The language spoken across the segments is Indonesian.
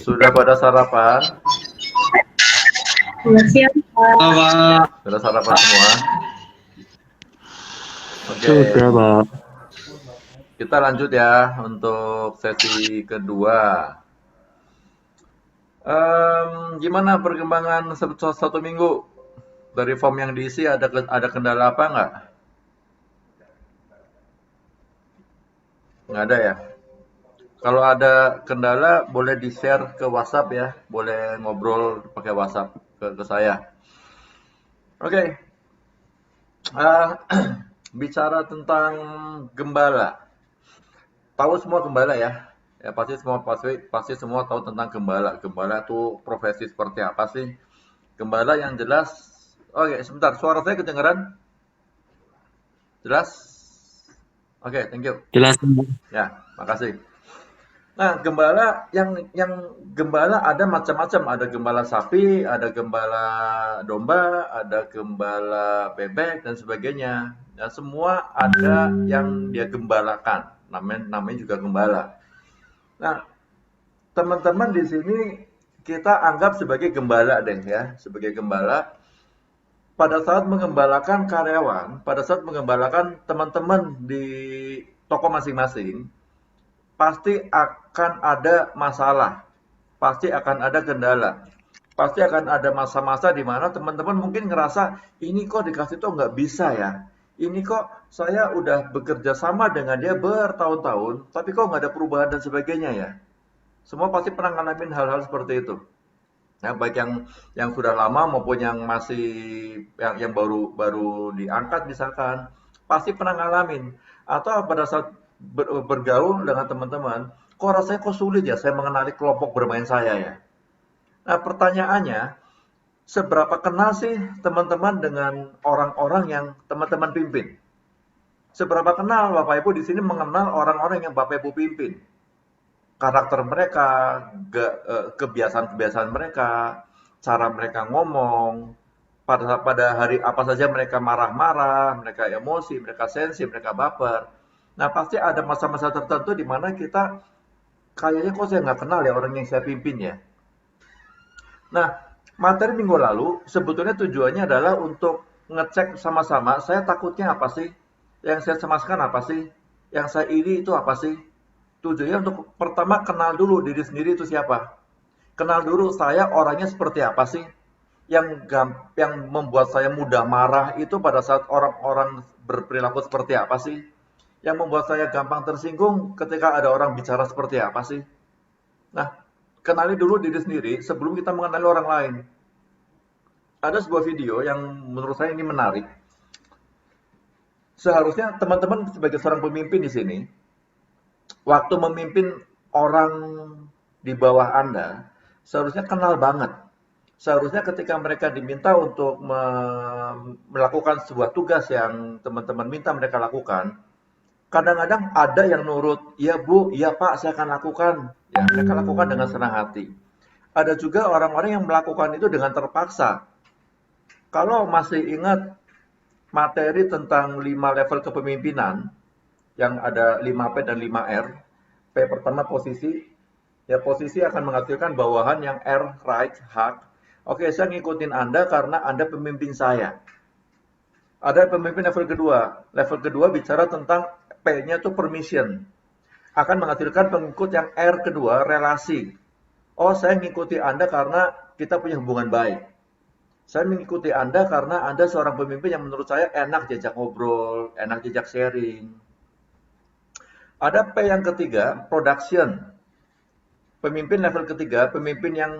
Sudah pada sarapan? Selamat siang, Pak. Pak. Sudah sarapan semua? Oke, Sudah, Pak. kita lanjut ya untuk sesi kedua. Gimana perkembangan satu minggu dari form yang diisi? Ada kendala apa nggak? Nggak ada ya? Kalau ada kendala boleh di-share ke WhatsApp ya, boleh ngobrol pakai WhatsApp ke saya. Oke, eh, bicara tentang gembala. Tahu semua gembala ya? Ya pasti semua tahu tentang gembala. Gembala itu profesi seperti apa sih? Gembala yang jelas. Oke, sebentar. Suara saya kedengaran? Jelas? Oke, thank you. Jelas. Ya, makasih. Nah, gembala yang gembala ada macam-macam. Ada gembala sapi, ada gembala domba, ada gembala bebek dan sebagainya. Ya, semua ada yang dia gembalakan. Namanya juga gembala. Nah, teman-teman di sini kita anggap sebagai gembala deh ya, sebagai gembala. Pada saat mengembalakan karyawan, pada saat mengembalakan teman-teman di toko masing-masing, pasti akan ada masalah, pasti akan ada kendala, pasti akan ada masa-masa di mana teman-teman mungkin ngerasa ini kok dikasih tuh nggak bisa ya, ini kok saya udah bekerja sama dengan dia bertahun-tahun, tapi kok nggak ada perubahan dan sebagainya ya. Semua pasti pernah ngalamin hal-hal seperti itu. Ya, baik yang sudah lama maupun yang masih yang baru baru diangkat misalkan, pasti pernah ngalamin. Atau pada saat bergaul dengan teman-teman, kok rasanya kok sulit ya saya mengenali kelompok bermain saya ya. Nah, pertanyaannya, seberapa kenal sih teman-teman dengan orang-orang yang teman-teman pimpin? Seberapa kenal Bapak Ibu di sini mengenal orang-orang yang Bapak Ibu pimpin? Karakter mereka, kebiasaan-kebiasaan mereka, cara mereka ngomong, pada hari apa saja mereka marah-marah, mereka emosi, mereka sensi, mereka baper. Nah, pasti ada masa-masa tertentu di mana kita kayaknya kok saya nggak kenal ya orang yang saya pimpin ya. Nah, materi minggu lalu sebetulnya tujuannya adalah untuk ngecek sama-sama, saya takutnya apa sih? Yang saya cemaskan apa sih? Yang saya iri itu apa sih? Tujuannya untuk pertama kenal dulu diri sendiri itu siapa. Kenal dulu saya orangnya seperti apa sih. Yang membuat saya mudah marah itu pada saat orang-orang berperilaku seperti apa sih. Yang membuat saya gampang tersinggung ketika ada orang bicara seperti apa sih. Nah, kenali dulu diri sendiri sebelum kita mengenali orang lain. Ada sebuah video yang menurut saya ini menarik. Seharusnya teman-teman sebagai seorang pemimpin di sini, waktu memimpin orang di bawah Anda, seharusnya kenal banget. Seharusnya ketika mereka diminta untuk melakukan sebuah tugas yang teman-teman minta mereka lakukan, kadang-kadang ada yang nurut, "Iya Bu, iya Pak, saya akan lakukan." Ya, mereka lakukan dengan senang hati. Ada juga orang-orang yang melakukan itu dengan terpaksa. Kalau masih ingat materi tentang 5 level kepemimpinan, yang ada 5P dan 5R. P pertama posisi, ya posisi akan menghasilkan bawahan yang R, right, hak. Oke, saya ngikutin Anda karena Anda pemimpin saya. Ada pemimpin level kedua. Level kedua bicara tentang P-nya itu permission. Akan menghasilkan pengikut yang R kedua, relasi. Oh, saya ngikuti Anda karena kita punya hubungan baik. Saya mengikuti Anda karena Anda seorang pemimpin yang menurut saya enak diajak ngobrol, enak diajak sharing. Ada P yang ketiga, production. Pemimpin level ketiga, pemimpin yang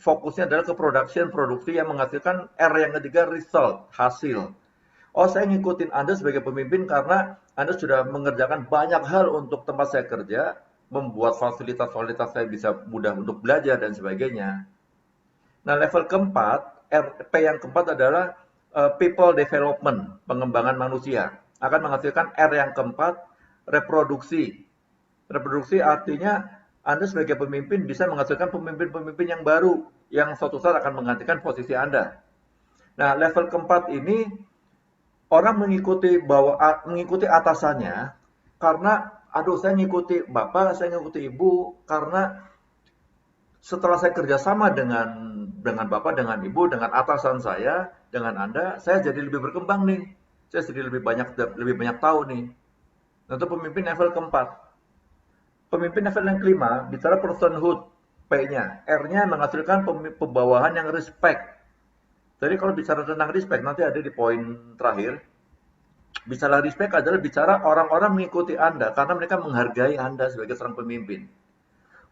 fokusnya adalah ke production, produksi yang menghasilkan R yang ketiga, result, hasil. Oh, saya ngikutin Anda sebagai pemimpin karena Anda sudah mengerjakan banyak hal untuk tempat saya kerja, membuat fasilitas-fasilitas saya bisa mudah untuk belajar dan sebagainya. Nah, level keempat, P yang keempat adalah people development, pengembangan manusia. Akan menghasilkan R yang keempat, reproduksi. Reproduksi artinya Anda sebagai pemimpin bisa menghasilkan pemimpin-pemimpin yang baru yang suatu saat akan menggantikan posisi Anda. Nah, level keempat ini orang mengikuti atasannya karena aduh saya ngikuti Bapak, saya ngikuti Ibu karena Setelah saya kerjasama dengan Bapak, dengan Ibu, dengan atasan saya, dengan Anda, saya jadi lebih berkembang nih. Saya jadi lebih banyak tahu nih. Untuk pemimpin level keempat. Pemimpin level yang kelima, bicara personhood, P-nya. R-nya menghasilkan pembawahan yang respect. Jadi kalau bicara tentang respect, nanti ada di poin terakhir. Bicara respect adalah bicara orang-orang mengikuti Anda karena mereka menghargai Anda sebagai seorang pemimpin.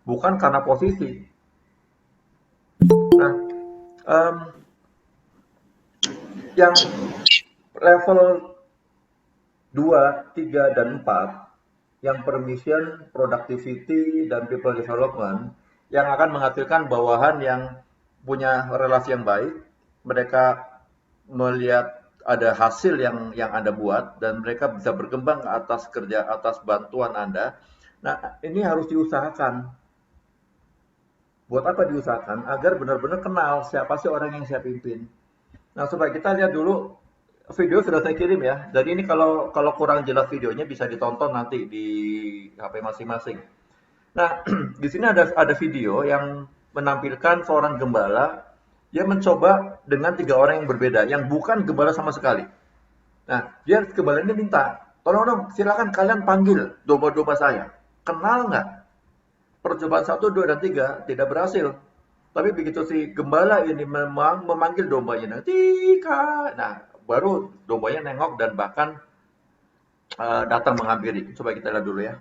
Bukan karena posisi. Nah, um, yang level 2, 3, dan 4, yang permission, productivity, dan people development, yang akan menghasilkan bawahan yang punya relasi yang baik, mereka melihat ada hasil yang Anda buat, dan mereka bisa berkembang ke atas kerja, atas bantuan Anda. Nah, ini harus diusahakan. Buat apa diusahakan? Agar benar-benar kenal siapa sih orang yang saya pimpin. Nah, coba kita lihat dulu video sudah saya kirim ya. Jadi ini kalau kalau kurang jelas videonya bisa ditonton nanti di HP masing-masing. Nah, di sini ada video yang menampilkan seorang gembala yang mencoba dengan 3 orang yang berbeda, yang bukan gembala sama sekali. Nah, dia gembala ini minta, tolong dong, silakan kalian panggil domba-domba saya. Kenal nggak? Percobaan 1, 2, dan 3 tidak berhasil. Tapi begitu si gembala ini memang memanggil dombanya, Tika, nah baru dombanya nengok dan bahkan datang menghampiri. Coba kita lihat dulu ya.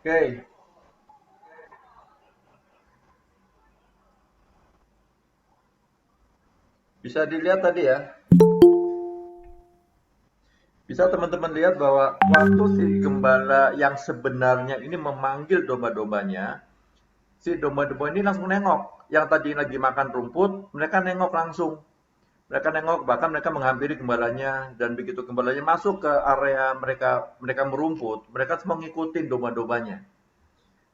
Oke, bisa dilihat tadi ya. Bisa teman-teman lihat bahwa waktu si gembala yang sebenarnya ini memanggil domba-dombanya, si domba-domba ini langsung nengok. Yang tadi lagi makan rumput, mereka nengok langsung. Mereka nengok, bahkan mereka menghampiri gembalanya, dan begitu gembalanya masuk ke area mereka mereka merumput, mereka semua ngikutin domba-dombanya.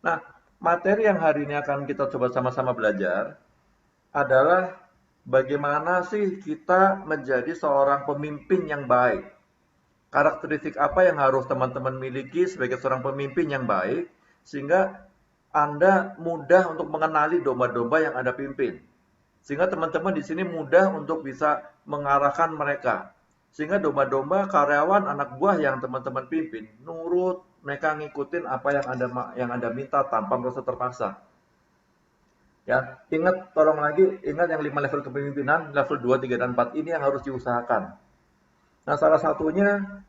Nah, materi yang hari ini akan kita coba sama-sama belajar adalah bagaimana sih kita menjadi seorang pemimpin yang baik. Karakteristik apa yang harus teman-teman miliki sebagai seorang pemimpin yang baik, sehingga Anda mudah untuk mengenali domba-domba yang Anda pimpin. Sehingga teman-teman di sini mudah untuk bisa mengarahkan mereka. Sehingga domba-domba karyawan anak buah yang teman-teman pimpin nurut, mereka ngikutin apa yang Anda minta tanpa merasa terpaksa. Ya, tolong lagi ingat yang 5 level kepemimpinan, level 2, 3, dan 4 ini yang harus diusahakan. Nah, salah satunya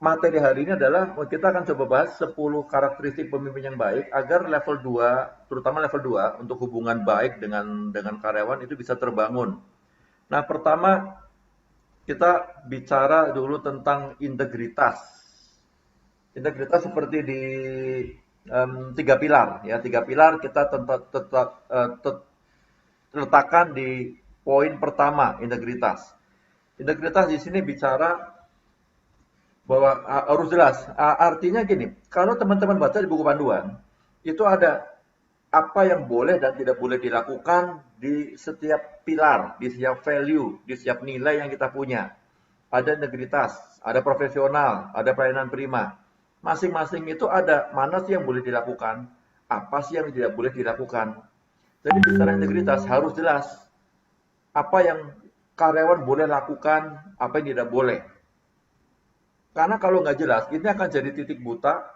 materi hari ini adalah kita akan coba bahas 10 karakteristik pemimpin yang baik agar level 2, terutama level 2 untuk hubungan baik dengan karyawan itu bisa terbangun. Nah, pertama kita bicara dulu tentang integritas. Integritas seperti di 3 pilar ya, 3 pilar kita tetap letakkan di poin pertama, integritas. Integritas di sini bicara bahwa harus jelas. Artinya gini, kalau teman-teman baca di buku panduan, itu ada apa yang boleh dan tidak boleh dilakukan di setiap pilar, di setiap value, di setiap nilai yang kita punya. Ada integritas, ada profesional, ada pelayanan prima. Masing-masing itu ada mana sih yang boleh dilakukan, apa sih yang tidak boleh dilakukan. Jadi bicara integritas harus jelas apa yang karyawan boleh lakukan, apa yang tidak boleh. Karena kalau nggak jelas, ini akan jadi titik buta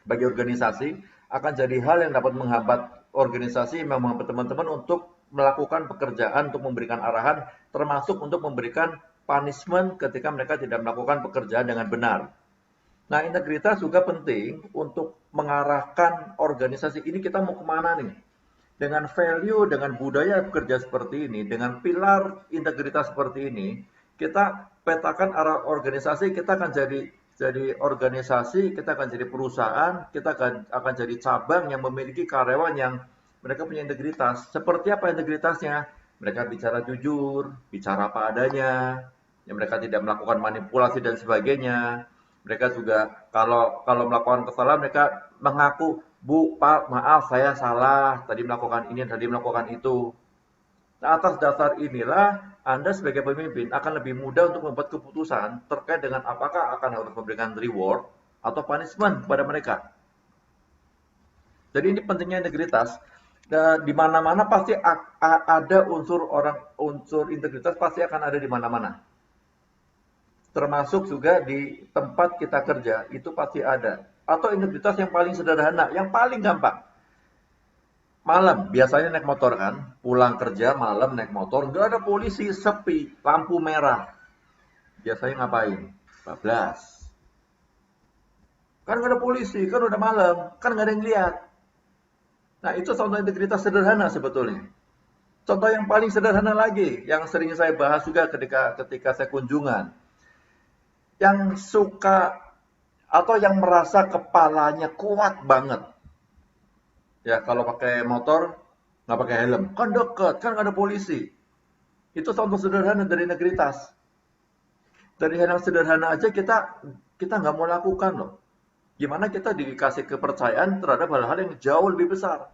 bagi organisasi, akan jadi hal yang dapat menghambat organisasi, menghambat teman-teman untuk melakukan pekerjaan, untuk memberikan arahan, termasuk untuk memberikan punishment ketika mereka tidak melakukan pekerjaan dengan benar. Nah, integritas juga penting untuk mengarahkan organisasi ini kita mau kemana nih. Dengan value, dengan budaya bekerja seperti ini, dengan pilar integritas seperti ini, kita petakan arah organisasi, kita akan jadi organisasi, kita akan jadi perusahaan, kita akan jadi cabang yang memiliki karyawan yang mereka punya integritas. Seperti apa integritasnya? Mereka bicara jujur, bicara apa adanya, yang mereka tidak melakukan manipulasi dan sebagainya. Mereka juga kalau melakukan kesalahan mereka mengaku, Bu, Pak, maaf saya salah, tadi melakukan ini, tadi melakukan itu. Nah, atas dasar inilah Anda sebagai pemimpin akan lebih mudah untuk membuat keputusan terkait dengan apakah akan harus memberikan reward atau punishment kepada mereka. Jadi ini pentingnya integritas. Dan di mana-mana pasti ada unsur integritas pasti akan ada di mana-mana. Termasuk juga di tempat kita kerja, itu pasti ada. Atau integritas yang paling sederhana, yang paling gampang. Malam, biasanya naik motor kan, pulang kerja malam naik motor, nggak ada polisi, sepi, lampu merah. Biasanya ngapain? Bablas. Kan nggak ada polisi, kan udah malam, kan nggak ada yang lihat. Nah, itu contoh integritas sederhana sebetulnya. Contoh yang paling sederhana lagi, yang sering saya bahas juga ketika saya kunjungan. Yang suka atau yang merasa kepalanya kuat banget. Ya, kalau pakai motor nggak pakai helm, kan deket, kan nggak ada polisi. Itu contoh sederhana dari integritas. Dari hal yang sederhana aja kita nggak mau lakukan loh. Gimana kita dikasih kepercayaan terhadap hal-hal yang jauh lebih besar.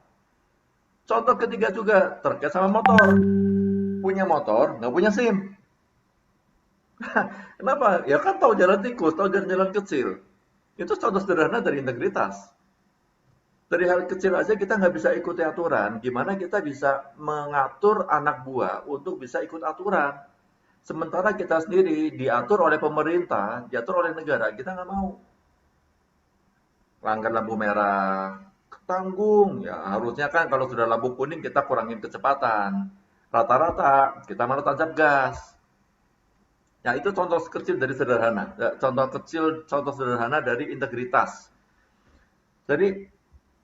Contoh ketiga juga terkait sama motor. Punya motor, nggak punya SIM. Kenapa? Ya kan tahu jalan tikus, tahu jalan-jalan kecil. Itu contoh sederhana dari integritas. Dari hal kecil aja kita nggak bisa ikuti aturan, gimana kita bisa mengatur anak buah untuk bisa ikut aturan. Sementara kita sendiri diatur oleh pemerintah, diatur oleh negara, kita nggak mau. Langgar lampu merah, tanggung. Ya harusnya kan kalau sudah lampu kuning kita kurangin kecepatan. Rata-rata kita malah tancap gas. Ya itu contoh kecil dari sederhana. Contoh sederhana dari integritas. Jadi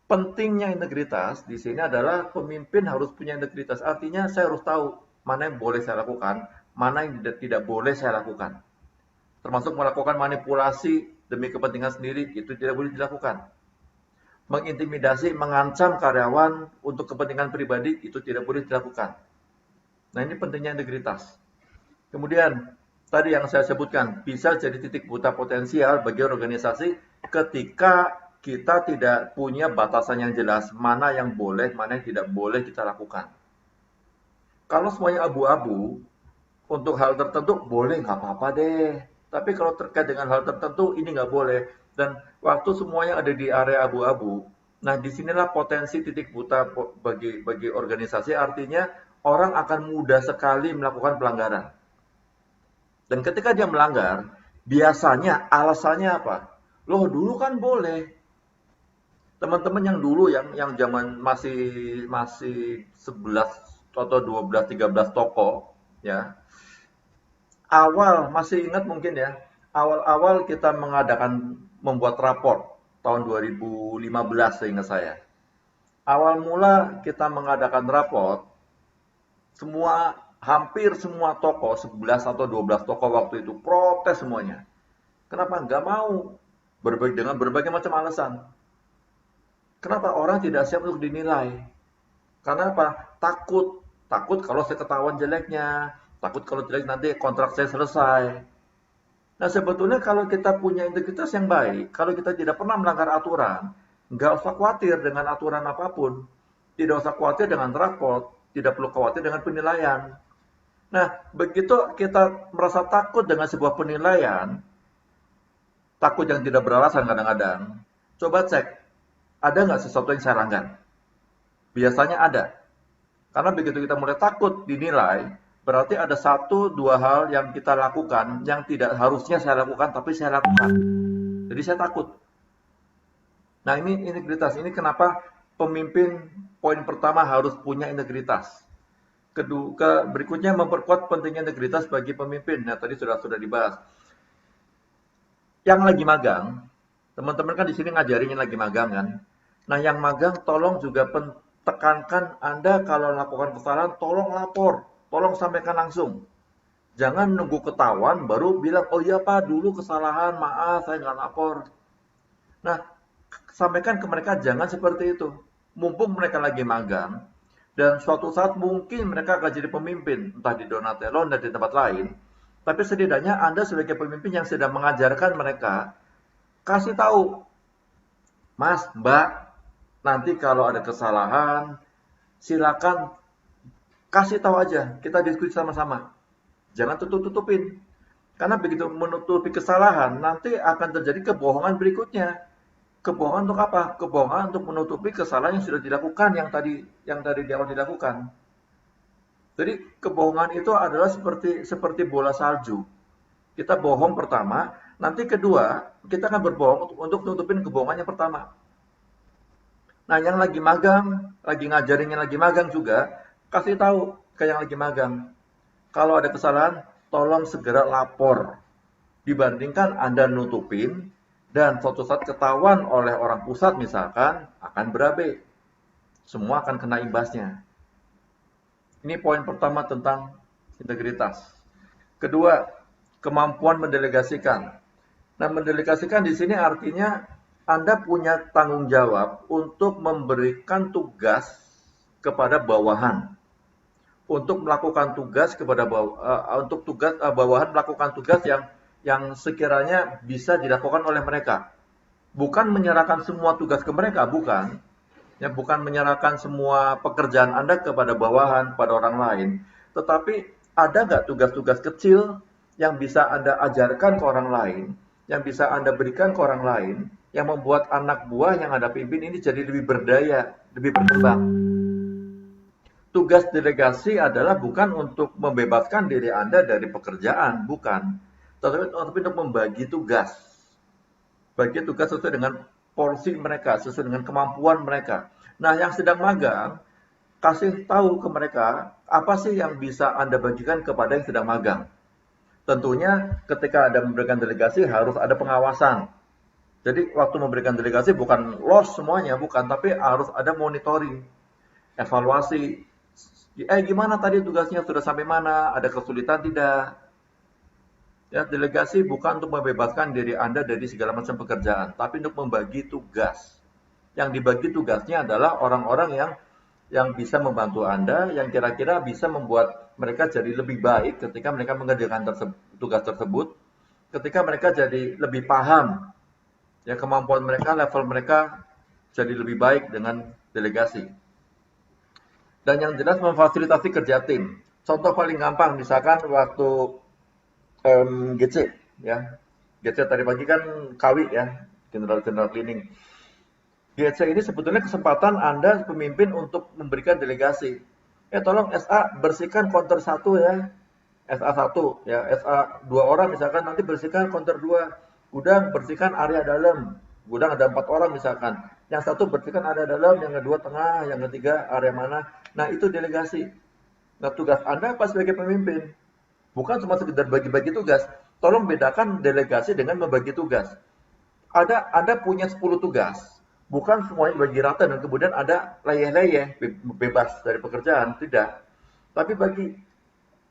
pentingnya integritas di sini adalah pemimpin harus punya integritas. Artinya saya harus tahu mana yang boleh saya lakukan, mana yang tidak boleh saya lakukan. Termasuk melakukan manipulasi demi kepentingan sendiri, itu tidak boleh dilakukan. Mengintimidasi, mengancam karyawan untuk kepentingan pribadi, itu tidak boleh dilakukan. Nah ini pentingnya integritas. Kemudian, tadi yang saya sebutkan, bisa jadi titik buta potensial bagi organisasi ketika kita tidak punya batasan yang jelas, mana yang boleh, mana yang tidak boleh kita lakukan. Kalau semuanya abu-abu, untuk hal tertentu boleh nggak apa-apa deh. Tapi kalau terkait dengan hal tertentu ini nggak boleh. Dan waktu semuanya ada di area abu-abu, nah disinilah potensi titik buta bagi organisasi. Artinya orang akan mudah sekali melakukan pelanggaran. Dan ketika dia melanggar, biasanya alasannya apa? Loh dulu kan boleh. Teman-teman yang dulu yang zaman masih 11 atau 12 13 toko ya. Awal masih ingat mungkin ya. Awal-awal kita membuat rapor tahun 2015 seingat saya. Awal mula kita mengadakan rapor, hampir semua toko, 11 atau 12 toko waktu itu protes semuanya. Kenapa nggak mau? Dengan berbagai macam alasan. Kenapa orang tidak siap untuk dinilai? Karena apa? Takut Takut kalau saya ketahuan jeleknya, takut kalau jelek nanti kontrak saya selesai. Nah, sebetulnya kalau kita punya integritas yang baik, kalau kita tidak pernah melanggar aturan, nggak usah khawatir dengan aturan apapun. Tidak usah khawatir dengan raport, tidak perlu khawatir dengan penilaian. Nah, begitu kita merasa takut dengan sebuah penilaian, takut yang tidak beralasan kadang-kadang, coba cek, ada nggak sesuatu yang saya langgar? Biasanya ada. Karena begitu kita mulai takut dinilai, berarti ada satu dua hal yang kita lakukan yang tidak harusnya saya lakukan, tapi saya lakukan. Jadi saya takut. Nah, ini integritas. Ini kenapa pemimpin poin pertama harus punya integritas. Kedua, berikutnya memperkuat pentingnya integritas bagi pemimpin. Nah, tadi sudah dibahas. Yang lagi magang, teman-teman kan di sini ngajarin yang lagi magang kan. Nah, yang magang tolong juga tekankan Anda kalau melakukan kesalahan, tolong lapor, tolong sampaikan langsung. Jangan nunggu ketahuan baru bilang, oh iya Pak, dulu kesalahan, maaf, saya nggak lapor. Nah, sampaikan ke mereka jangan seperti itu. Mumpung mereka lagi magang, dan suatu saat mungkin mereka akan jadi pemimpin, entah di Donatello dan di tempat lain. Tapi setidaknya Anda sebagai pemimpin yang sedang mengajarkan mereka, kasih tahu, Mas, Mbak, nanti kalau ada kesalahan, silakan kasih tahu aja, kita diskusi sama-sama. Jangan tutup-tutupin. Karena begitu menutupi kesalahan, nanti akan terjadi kebohongan berikutnya. Kebohongan untuk apa? Kebohongan untuk menutupi kesalahan yang sudah dilakukan, yang dari di awal dilakukan. Jadi kebohongan itu adalah seperti bola salju. Kita bohong pertama, nanti kedua kita akan berbohong untuk nutupin kebohongan yang pertama. Nah, yang lagi magang, lagi ngajarin yang lagi magang juga, kasih tahu ke yang lagi magang. Kalau ada kesalahan, tolong segera lapor. Dibandingkan Anda nutupin, dan suatu saat ketahuan oleh orang pusat misalkan, akan berabe. Semua akan kena imbasnya. Ini poin pertama tentang integritas. Kedua, kemampuan mendelegasikan. Nah, mendelegasikan di sini artinya Anda punya tanggung jawab untuk memberikan tugas kepada bawahan. Untuk melakukan tugas kepada bawahan melakukan tugas yang sekiranya bisa dilakukan oleh mereka. Bukan menyerahkan semua tugas ke mereka, bukan. Ya, bukan menyerahkan semua pekerjaan Anda kepada bawahan, pada orang lain. Tetapi ada nggak tugas-tugas kecil yang bisa Anda ajarkan ke orang lain, yang bisa Anda berikan ke orang lain, yang membuat anak buah yang Anda pimpin ini jadi lebih berdaya, lebih berkembang. Tugas delegasi adalah bukan untuk membebaskan diri Anda dari pekerjaan, bukan. Tetapi untuk membagi tugas. Bagi tugas sesuai dengan porsi mereka, sesuai dengan kemampuan mereka. Nah, yang sedang magang, kasih tahu ke mereka apa sih yang bisa Anda bagikan kepada yang sedang magang. Tentunya ketika Anda memberikan delegasi harus ada pengawasan. Jadi waktu memberikan delegasi bukan loss semuanya, bukan, tapi harus ada monitoring, evaluasi. Gimana tadi tugasnya, sudah sampai mana, ada kesulitan tidak? Ya, delegasi bukan untuk membebaskan diri Anda dari segala macam pekerjaan, tapi untuk membagi tugas. Yang dibagi tugasnya adalah orang-orang yang bisa membantu Anda, yang kira-kira bisa membuat mereka jadi lebih baik ketika mereka mengerjakan tugas tersebut, ketika mereka jadi lebih paham, ya kemampuan mereka, level mereka jadi lebih baik dengan delegasi. Dan yang jelas memfasilitasi kerja tim. Contoh paling gampang, misalkan waktu GC, ya. GC tadi pagi kan KW ya, General Cleaning. GC ini sebetulnya kesempatan Anda pemimpin untuk memberikan delegasi. Tolong SA bersihkan counter 1 ya. SA 1 ya, SA 2 orang misalkan nanti bersihkan counter 2. Gudang bersihkan area dalam. Gudang ada 4 orang misalkan. Yang satu bersihkan area dalam, yang kedua tengah, yang ketiga area mana. Nah, itu delegasi. Nah, tugas Anda apa sebagai pemimpin? Bukan cuma sekedar bagi-bagi tugas. Tolong bedakan delegasi dengan membagi tugas. Anda punya 10 tugas. Bukan semuanya bagi rata dan kemudian ada leyeh-leyeh bebas dari pekerjaan. Tidak. Tapi bagi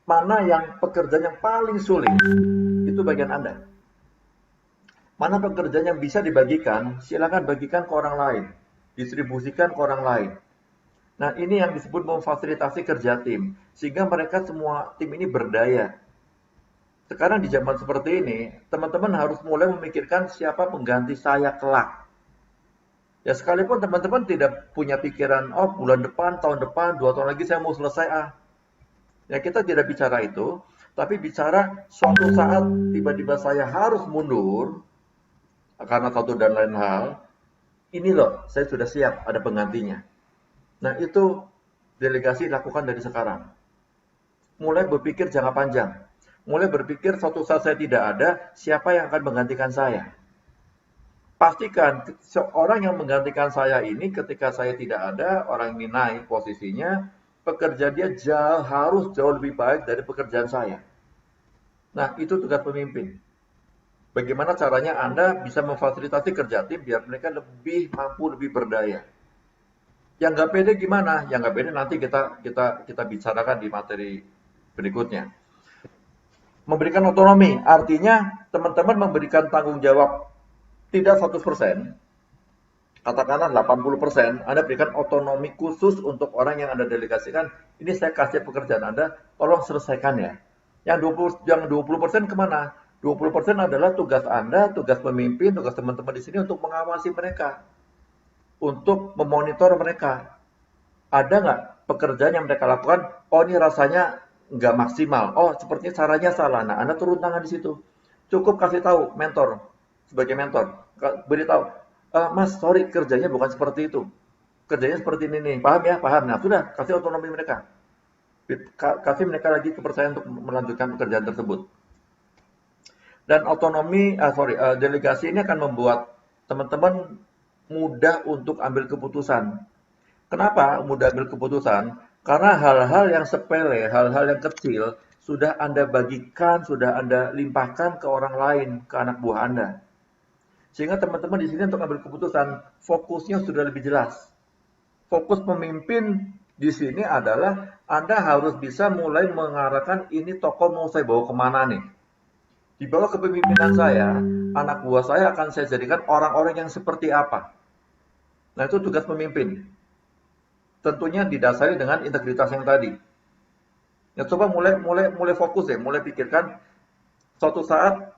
mana yang pekerjaan yang paling sulit, itu bagian Anda. Mana pekerjaan yang bisa dibagikan, silakan bagikan ke orang lain. Distribusikan ke orang lain. Nah, ini yang disebut memfasilitasi kerja tim, sehingga mereka semua tim ini berdaya. Sekarang di zaman seperti ini, teman-teman harus mulai memikirkan siapa pengganti saya kelak. Ya sekalipun teman-teman tidak punya pikiran, oh bulan depan, tahun depan, 2 tahun lagi saya mau selesai Ya kita tidak bicara itu, tapi bicara suatu saat tiba-tiba saya harus mundur karena satu dan lain hal. Ini loh, saya sudah siap ada penggantinya. Nah itu delegasi lakukan dari sekarang. Mulai berpikir jangka panjang. Mulai berpikir suatu saat saya tidak ada, siapa yang akan menggantikan saya. Pastikan seorang yang menggantikan saya ini ketika saya tidak ada, orang ini naik posisinya, pekerjaan dia harus jauh lebih baik dari pekerjaan saya. Nah, itu tugas pemimpin. Bagaimana caranya Anda bisa memfasilitasi kerja tim biar mereka lebih mampu, lebih berdaya. Yang nggak pede gimana? Yang nggak pede nanti kita bicarakan di materi berikutnya. Memberikan otonomi, artinya teman-teman memberikan tanggung jawab tidak 100%, katakanlah 80%, Anda berikan otonomi khusus untuk orang yang Anda delegasikan. Ini saya kasih pekerjaan Anda, tolong selesaikan ya. Yang 20% kemana? 20% adalah tugas Anda, tugas pemimpin, tugas teman-teman di sini untuk mengawasi mereka, untuk memonitor mereka. Ada nggak pekerjaan yang mereka lakukan? Oh ini rasanya nggak maksimal. Oh sepertinya caranya salah. Nah Anda turun tangan di situ. Cukup kasih tahu mentor sebagai mentor, beritahu, Mas sorry kerjanya bukan seperti itu. Kerjanya seperti ini nih. Paham ya? Paham. Nah sudah kasih otonomi mereka. Kasih mereka lagi kepercayaan untuk melanjutkan pekerjaan tersebut. Dan otonomi, delegasi ini akan membuat teman-teman mudah untuk ambil keputusan. Kenapa mudah ambil keputusan? Karena hal-hal yang sepele, hal-hal yang kecil, sudah Anda bagikan, sudah Anda limpahkan ke orang lain, ke anak buah Anda. Sehingga teman-teman di sini untuk ambil keputusan, fokusnya sudah lebih jelas. Fokus pemimpin di sini adalah Anda harus bisa mulai mengarahkan ini toko mau saya bawa kemana nih. Di bawah kepemimpinan saya, anak buah saya akan saya jadikan orang-orang yang seperti apa. Nah itu tugas pemimpin. Tentunya didasari dengan integritas yang tadi. Ya coba mulai fokus ya, mulai pikirkan suatu saat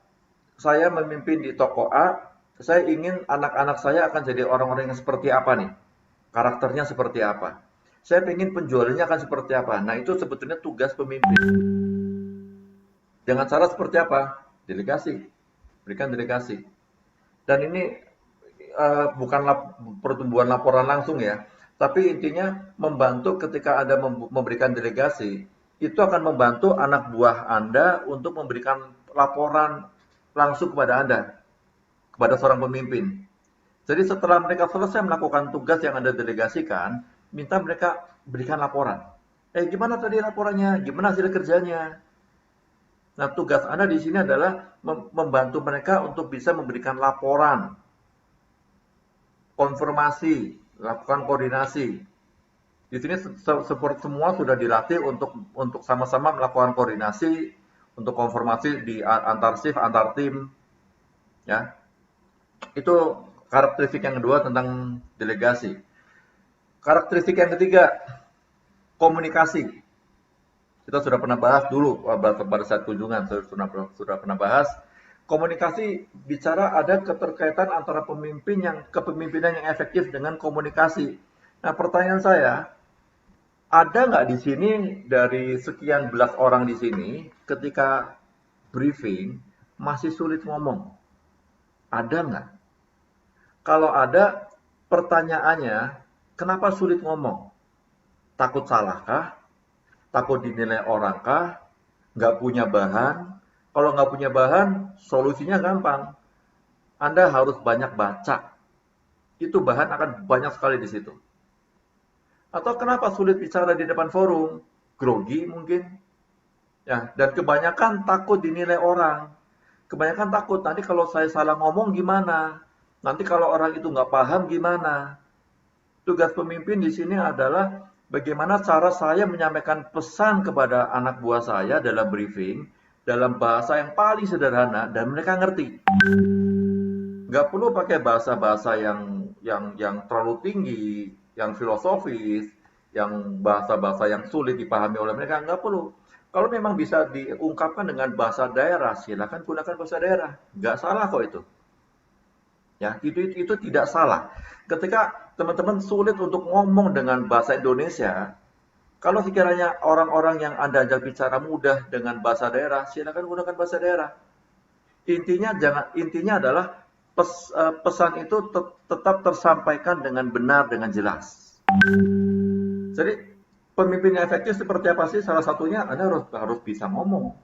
saya memimpin di toko A, saya ingin anak-anak saya akan jadi orang-orang yang seperti apa nih? Karakternya seperti apa? Saya ingin penjualannya akan seperti apa? Nah itu sebetulnya tugas pemimpin. Dengan cara seperti apa? Delegasi. Berikan delegasi. Dan ini bukan pertumbuhan laporan langsung ya, tapi intinya membantu ketika Anda memberikan delegasi, itu akan membantu anak buah Anda untuk memberikan laporan langsung kepada Anda, kepada seorang pemimpin. Jadi setelah mereka selesai melakukan tugas yang Anda delegasikan, minta mereka berikan laporan. Gimana tadi laporannya? Gimana hasil kerjanya? Nah, tugas Anda di sini adalah membantu mereka untuk bisa memberikan laporan, konfirmasi, lakukan koordinasi. Di sini semua sudah dilatih untuk sama-sama melakukan koordinasi, untuk konfirmasi di antar shift, antar tim, ya. Itu karakteristik yang kedua tentang delegasi. Karakteristik yang ketiga, komunikasi. Kita sudah pernah bahas dulu pada saat kunjungan, sudah pernah bahas. Komunikasi bicara ada keterkaitan antara kepemimpinan yang efektif dengan komunikasi. Nah pertanyaan saya, ada nggak di sini dari sekian belas orang di sini ketika briefing masih sulit ngomong? Ada nggak? Kalau ada, pertanyaannya, kenapa sulit ngomong? Takut salahkah? Takut dinilai orangkah? Nggak punya bahan? Kalau nggak punya bahan, solusinya gampang. Anda harus banyak baca. Itu bahan akan banyak sekali di situ. Atau kenapa sulit bicara di depan forum? Grogi mungkin. Ya, dan kebanyakan takut dinilai orang. Kebanyakan takut, nanti kalau saya salah ngomong gimana? Nanti kalau orang itu nggak paham gimana? Tugas pemimpin di sini adalah bagaimana cara saya menyampaikan pesan kepada anak buah saya dalam briefing, dalam bahasa yang paling sederhana dan mereka ngerti. Nggak perlu pakai bahasa-bahasa yang terlalu tinggi, yang filosofis. yang bahasa-bahasa yang sulit dipahami oleh mereka, nggak perlu. Kalau memang bisa diungkapkan dengan bahasa daerah, silakan gunakan bahasa daerah. Nggak salah kok itu. Ya, itu tidak salah. Ketika teman-teman sulit untuk ngomong dengan bahasa Indonesia, kalau sekiranya orang-orang yang Anda ajak bicara mudah dengan bahasa daerah, silakan gunakan bahasa daerah. Intinya adalah pesan itu tetap tersampaikan dengan benar, dengan jelas. Jadi pemimpin yang efektif seperti apa sih? Salah satunya Anda harus bisa ngomong.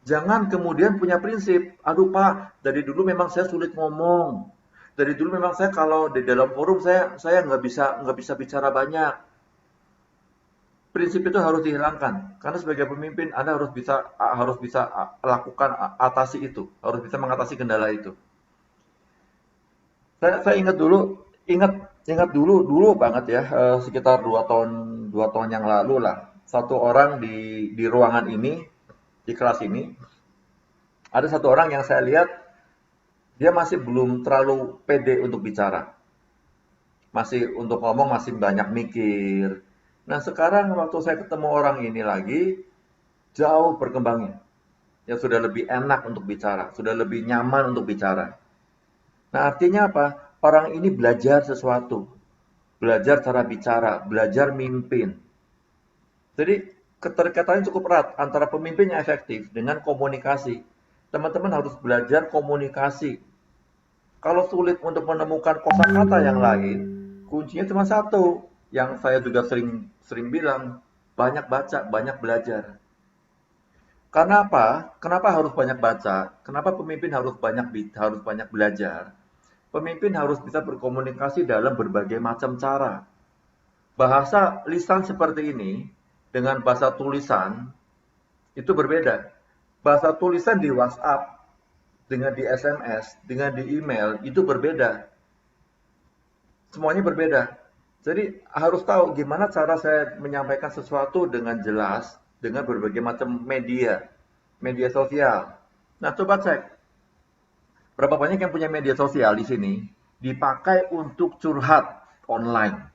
Jangan kemudian punya prinsip, aduh Pak, dari dulu memang saya sulit ngomong. Dari dulu memang saya kalau di dalam forum saya nggak bisa bicara banyak. Prinsip itu harus dihilangkan karena sebagai pemimpin Anda harus bisa lakukan atasi itu, harus bisa mengatasi kendala itu. Saya ingat dulu banget ya, sekitar 2 tahun yang lalu lah. Satu orang di ruangan ini, di kelas ini, ada satu orang yang saya lihat dia masih belum terlalu pede untuk bicara. Masih untuk ngomong masih banyak mikir. Nah, sekarang waktu saya ketemu orang ini lagi, jauh berkembangnya. Ya sudah lebih enak untuk bicara, sudah lebih nyaman untuk bicara. Nah, artinya apa? Orang ini belajar sesuatu, belajar cara bicara, belajar mimpin. Jadi, keterikatannya cukup erat antara pemimpin yang efektif dengan komunikasi. Teman-teman harus belajar komunikasi. Kalau sulit untuk menemukan kosakata yang lain, kuncinya cuma satu, yang saya juga sering sering bilang, banyak baca, banyak belajar. Karena apa? Kenapa harus banyak baca? Kenapa pemimpin harus banyak belajar? Pemimpin harus bisa berkomunikasi dalam berbagai macam cara. Bahasa lisan seperti ini dengan bahasa tulisan itu berbeda. Bahasa tulisan di WhatsApp dengan di SMS, dengan di email itu berbeda. Semuanya berbeda. Jadi harus tahu gimana cara saya menyampaikan sesuatu dengan jelas dengan berbagai macam media sosial. Nah, coba cek berapa banyak yang punya media sosial di sini dipakai untuk curhat online.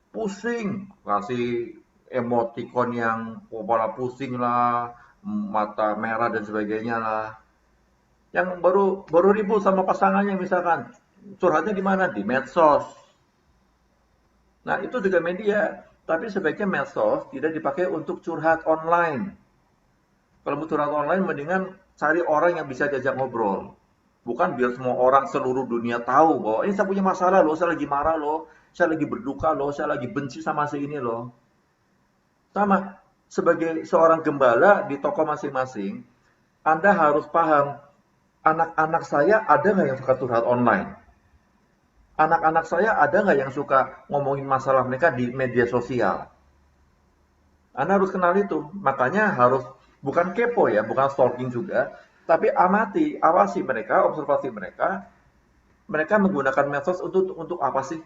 Pusing, kasih emoticon yang kepala pusing lah, mata merah dan sebagainya lah. Yang baru ribut sama pasangannya misalkan, curhatnya di mana? Di medsos. Nah, itu juga media, tapi sebaiknya medsos tidak dipakai untuk curhat online. Kalau mau curhat online, mendingan cari orang yang bisa diajak ngobrol. Bukan biar semua orang seluruh dunia tahu bahwa ini saya punya masalah loh, saya lagi marah loh, saya lagi berduka loh, saya lagi benci sama si ini loh. Sama, sebagai seorang gembala di toko masing-masing, Anda harus paham, anak-anak saya ada nggak yang suka curhat online? Anak-anak saya ada nggak yang suka ngomongin masalah mereka di media sosial? Anda harus kenal itu. Makanya harus bukan kepo ya, bukan stalking juga, tapi amati, awasi mereka, observasi mereka. Mereka menggunakan medsos untuk apa sih?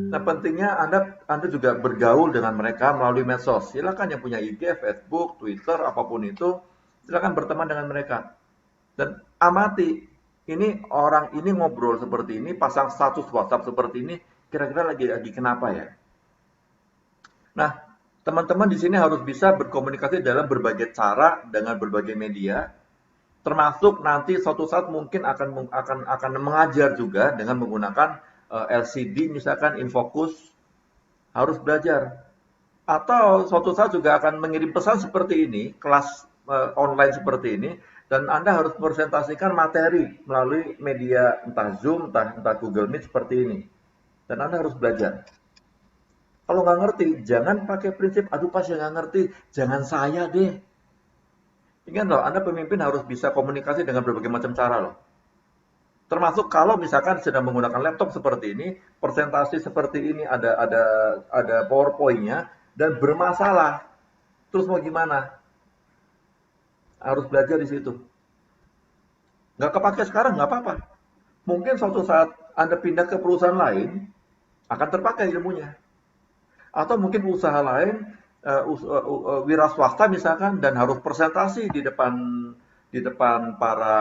Nah, pentingnya Anda juga bergaul dengan mereka melalui medsos. Silakan yang punya IG, Facebook, Twitter, apapun itu, silakan berteman dengan mereka. Dan amati, ini orang ini ngobrol seperti ini, pasang status WhatsApp seperti ini, kira-kira lagi kenapa ya? Nah, teman-teman di sini harus bisa berkomunikasi dalam berbagai cara dengan berbagai media, termasuk nanti suatu saat mungkin akan mengajar juga dengan menggunakan LCD misalkan infocus, harus belajar. Atau suatu saat juga akan mengirim pesan seperti ini, kelas online seperti ini, dan Anda harus presentasikan materi melalui media entah Zoom, entah Google Meet seperti ini. Dan Anda harus belajar. Kalau nggak ngerti, jangan pakai prinsip, aduh pas nggak ngerti, jangan saya deh. Ingat loh, Anda pemimpin harus bisa komunikasi dengan berbagai macam cara loh. Termasuk kalau misalkan sedang menggunakan laptop seperti ini, presentasi seperti ini ada PowerPoint-nya dan bermasalah. Terus mau gimana? Harus belajar di situ. Nggak kepake sekarang nggak apa-apa. Mungkin suatu saat Anda pindah ke perusahaan lain akan terpakai ilmunya. Atau mungkin usaha lain, wira swasta misalkan dan harus presentasi di depan para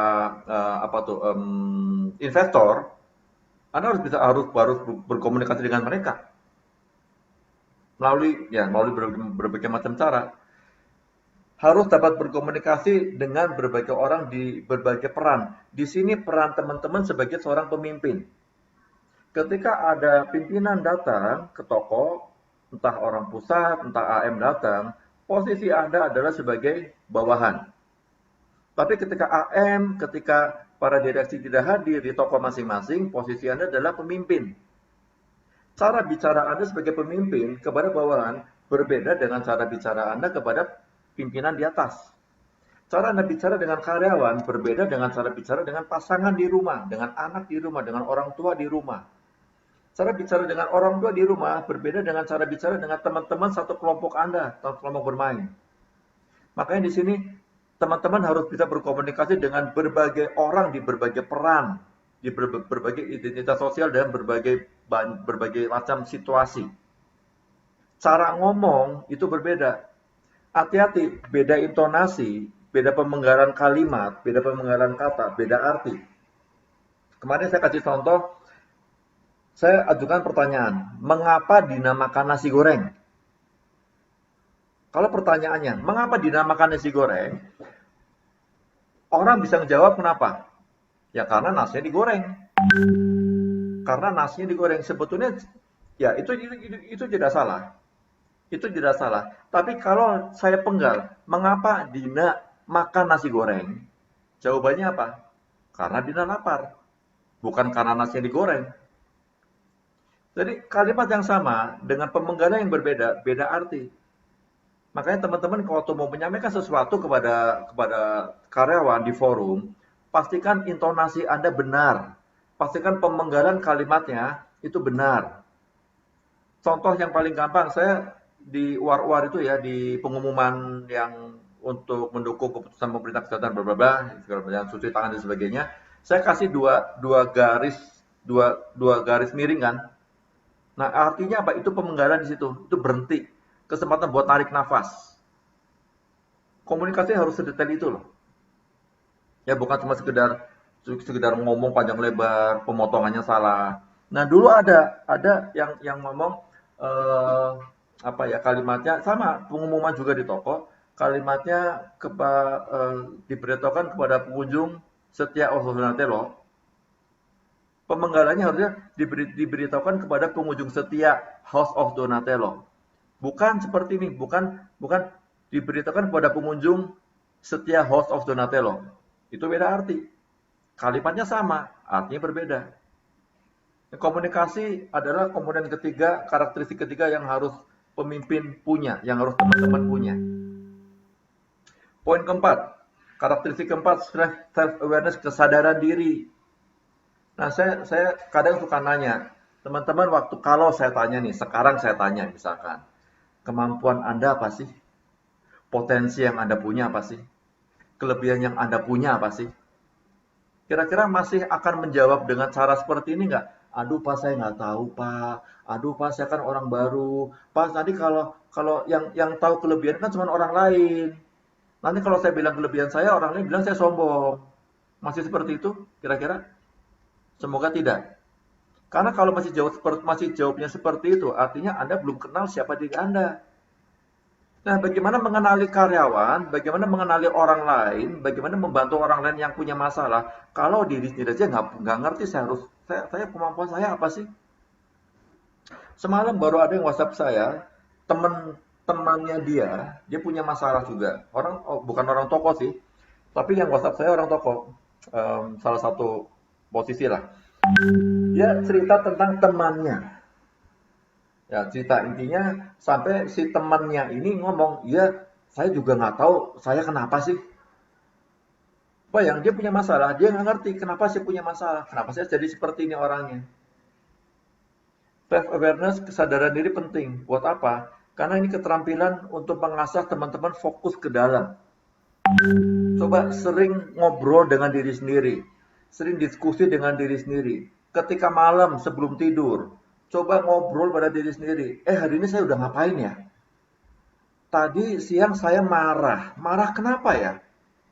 investor, Anda harus berkomunikasi dengan mereka melalui berbagai macam cara. Harus dapat berkomunikasi dengan berbagai orang di berbagai peran. Di sini peran teman-teman sebagai seorang pemimpin. Ketika ada pimpinan datang ke toko, entah orang pusat, entah AM datang, posisi Anda adalah sebagai bawahan. Tapi ketika AM, ketika para direksi tidak hadir di toko masing-masing, posisi Anda adalah pemimpin. Cara bicara Anda sebagai pemimpin kepada bawahan berbeda dengan cara bicara Anda kepada pimpinan di atas. Cara Anda bicara dengan karyawan berbeda dengan cara bicara dengan pasangan di rumah, dengan anak di rumah, dengan orang tua di rumah. Cara bicara dengan orang tua di rumah berbeda dengan cara bicara dengan teman-teman satu kelompok Anda, atau kelompok bermain. Makanya di sini teman-teman harus bisa berkomunikasi dengan berbagai orang di berbagai peran, di berbagai identitas sosial dan berbagai macam situasi. Cara ngomong itu berbeda. Hati-hati, beda intonasi, beda pemenggalan kalimat, beda pemenggalan kata, beda arti. Kemarin saya kasih contoh, saya ajukan pertanyaan, mengapa dinamakan nasi goreng? Kalau pertanyaannya, mengapa dinamakan nasi goreng? Orang bisa menjawab kenapa? Ya karena nasinya digoreng. Karena nasinya digoreng. Sebetulnya ya itu tidak salah. Itu tidak salah. Tapi kalau saya penggal, mengapa Dina makan nasi goreng? Jawabannya apa? Karena Dina lapar. Bukan karena nasinya digoreng. Jadi kalimat yang sama dengan pemenggalan yang berbeda, beda arti. Makanya teman-teman kalau mau menyampaikan sesuatu kepada karyawan di forum, pastikan intonasi Anda benar. Pastikan pemenggalan kalimatnya itu benar. Contoh yang paling gampang, saya di UAR-UAR itu ya, di pengumuman yang untuk mendukung keputusan pemerintah kesehatan bla bla bla, yang cuci tangan dan sebagainya, saya kasih dua garis miring kan. Nah, artinya apa? Itu pemenggalan di situ, itu berhenti. Kesempatan buat tarik nafas. Komunikasi harus sedetail itu loh. Ya bukan cuma sekedar ngomong panjang lebar, pemotongannya salah. Nah, dulu ada yang ngomong apa ya, kalimatnya sama, pengumuman juga di toko, kalimatnya diberitahukan kepada pengunjung setia Osonatelo. Pemenggalannya harusnya diberitahukan kepada pengunjung setia House of Donatello. Bukan seperti ini, bukan diberitahukan kepada pengunjung setia House of Donatello. Itu beda arti. Kalimatnya sama, artinya berbeda. Komunikasi adalah komponen ketiga, karakteristik ketiga yang harus pemimpin punya, yang harus teman-teman punya. Poin keempat, karakteristik keempat, self-awareness, kesadaran diri. Nah, saya kadang suka nanya, teman-teman kalau saya tanya nih, sekarang saya tanya misalkan, kemampuan Anda apa sih? Potensi yang Anda punya apa sih? Kelebihan yang Anda punya apa sih? Kira-kira masih akan menjawab dengan cara seperti ini nggak? Aduh Pak, saya nggak tahu Pak. Aduh Pak, saya kan orang baru. Pak, nanti kalau yang tahu kelebihan kan cuma orang lain. Nanti kalau saya bilang kelebihan saya, orang lain bilang saya sombong. Masih seperti itu kira-kira? Semoga tidak. Karena kalau masih jawabnya seperti itu, artinya Anda belum kenal siapa diri Anda. Nah, bagaimana mengenali karyawan, bagaimana mengenali orang lain, bagaimana membantu orang lain yang punya masalah, kalau diri sendiri aja nggak ngerti, saya kemampuan saya apa sih? Semalam baru ada yang WhatsApp saya, temannya dia punya masalah juga. Bukan orang toko sih, tapi yang WhatsApp saya orang toko, salah satu posisi lah. Dia cerita tentang temannya. Ya, cerita intinya sampai si temannya ini ngomong, ya saya juga nggak tahu saya kenapa sih. Bayang, dia punya masalah, dia nggak ngerti kenapa saya punya masalah, kenapa saya jadi seperti ini orangnya. Self-awareness, kesadaran diri penting. Buat apa? Karena ini keterampilan untuk mengasah teman-teman fokus ke dalam. Coba sering ngobrol dengan diri sendiri, sering diskusi dengan diri sendiri. Ketika malam sebelum tidur, coba ngobrol pada diri sendiri. Hari ini saya udah ngapain ya? Tadi siang saya marah. Marah kenapa ya?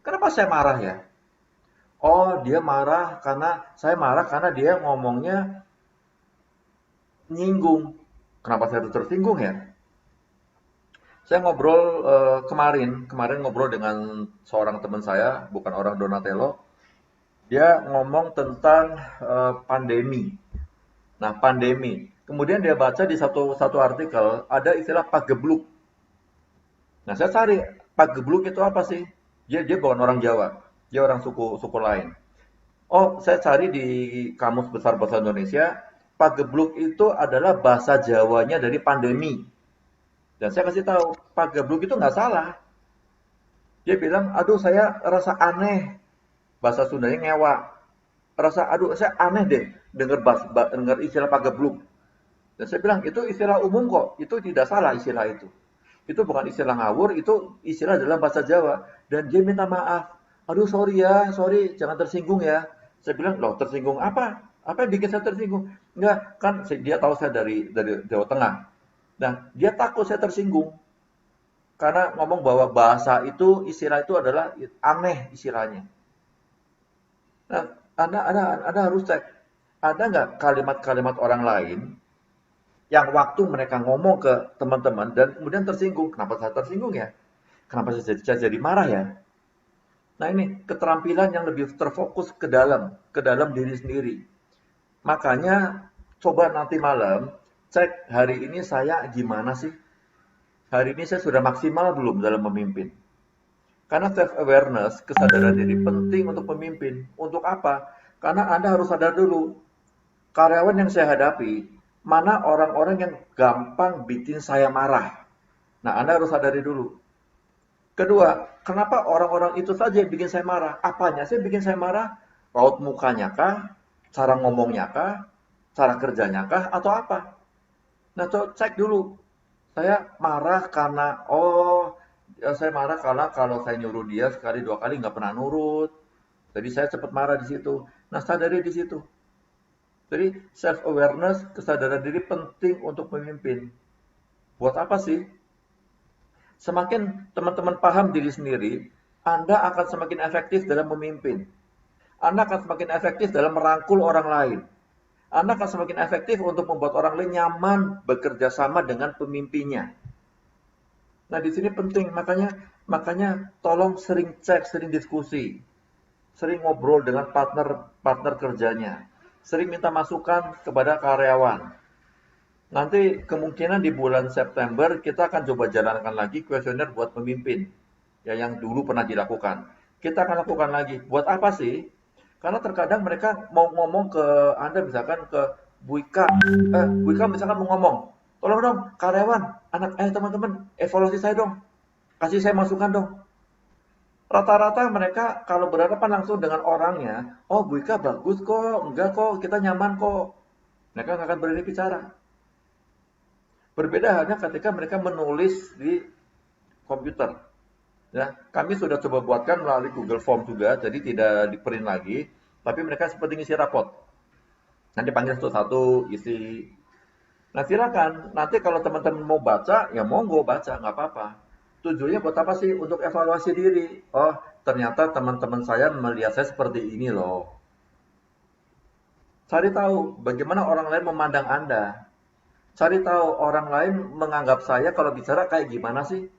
Kenapa saya marah ya? Oh, saya marah karena dia ngomongnya nyinggung. Kenapa saya harus tersinggung ya? Saya ngobrol kemarin ngobrol dengan seorang teman saya, bukan orang Donatello. Dia ngomong tentang pandemi. Nah, pandemi. Kemudian dia baca di satu satu artikel ada istilah pagebluk. Nah, saya cari pagebluk itu apa sih? Dia bukan orang Jawa, dia orang suku suku lain. Oh, saya cari di Kamus Besar Bahasa Indonesia, pagebluk itu adalah bahasa Jawanya dari pandemi. Dan saya kasih tahu, pagebluk itu nggak salah. Dia bilang, aduh saya rasa aneh, bahasa Sundanya ngewa. Rasa, aduh saya aneh deh dengar istilah pagebluk. Dan saya bilang, itu istilah umum kok, itu tidak salah istilah itu. Itu bukan istilah ngawur, itu istilah dalam bahasa Jawa. Dan dia minta maaf. Aduh sorry ya, sorry, jangan tersinggung ya. Saya bilang, loh tersinggung apa? Apa yang bikin saya tersinggung? Enggak, kan dia tahu saya dari Jawa Tengah. Nah, dia takut saya tersinggung. Karena ngomong bahwa bahasa itu, istilah itu adalah aneh istilahnya. Nah, Anda harus cek, ada nggak kalimat-kalimat orang lain yang waktu mereka ngomong ke teman-teman dan kemudian tersinggung. Kenapa saya tersinggung ya? Kenapa saya jadi marah ya? Nah ini keterampilan yang lebih terfokus ke dalam diri sendiri. Makanya coba nanti malam cek hari ini saya gimana sih? Hari ini saya sudah maksimal belum dalam memimpin? Karena self awareness, kesadaran diri penting untuk pemimpin. Untuk apa? Karena Anda harus sadar dulu, karyawan yang saya hadapi, mana orang-orang yang gampang bikin saya marah. Nah, Anda harus sadari dulu. Kedua, kenapa orang-orang itu saja yang bikin saya marah? Apanya sih yang bikin saya marah? Raut mukanya kah? Cara ngomongnya kah? Cara kerjanya kah? Atau apa? Nah, cek dulu. Saya marah karena, oh, ya saya marah karena kalau saya nyuruh dia sekali dua kali nggak pernah nurut. Jadi saya cepat marah di situ. Nah, sadari di situ. Jadi self awareness, kesadaran diri penting untuk memimpin. Buat apa sih? Semakin teman-teman paham diri sendiri, Anda akan semakin efektif dalam memimpin. Anda akan semakin efektif dalam merangkul orang lain. Anda akan semakin efektif untuk membuat orang lain nyaman bekerja sama dengan pemimpinnya. Nah, di sini penting, makanya makanya tolong sering cek, sering diskusi, sering ngobrol dengan partner kerjanya, sering minta masukan kepada karyawan. Nanti kemungkinan di bulan September kita akan coba jalankan lagi kuesioner buat pemimpin. Ya yang dulu pernah dilakukan. Kita akan lakukan lagi. Buat apa sih? Karena terkadang mereka mau ngomong ke Anda misalkan ke Bu Ika. Bu Ika misalkan mau ngomong. Tolong dong karyawan, teman-teman evaluasi saya dong. Kasih saya masukan dong. Rata-rata mereka kalau berhadapan langsung dengan orangnya, oh Bu Ika bagus kok, enggak kok, kita nyaman kok. Mereka nggak akan berani bicara. Berbeda halnya ketika mereka menulis di komputer. Ya, kami sudah coba buatkan melalui Google Form juga, jadi tidak di print lagi, tapi mereka seperti ngisi rapot. Nanti panggil satu-satu, isi. Nah silakan, nanti kalau teman-teman mau baca, ya monggo baca, nggak apa-apa. Tujuannya buat apa sih? Untuk evaluasi diri. Oh, ternyata teman-teman saya melihat saya seperti ini loh. Cari tahu bagaimana orang lain memandang Anda. Cari tahu orang lain menganggap saya kalau bicara kayak gimana sih?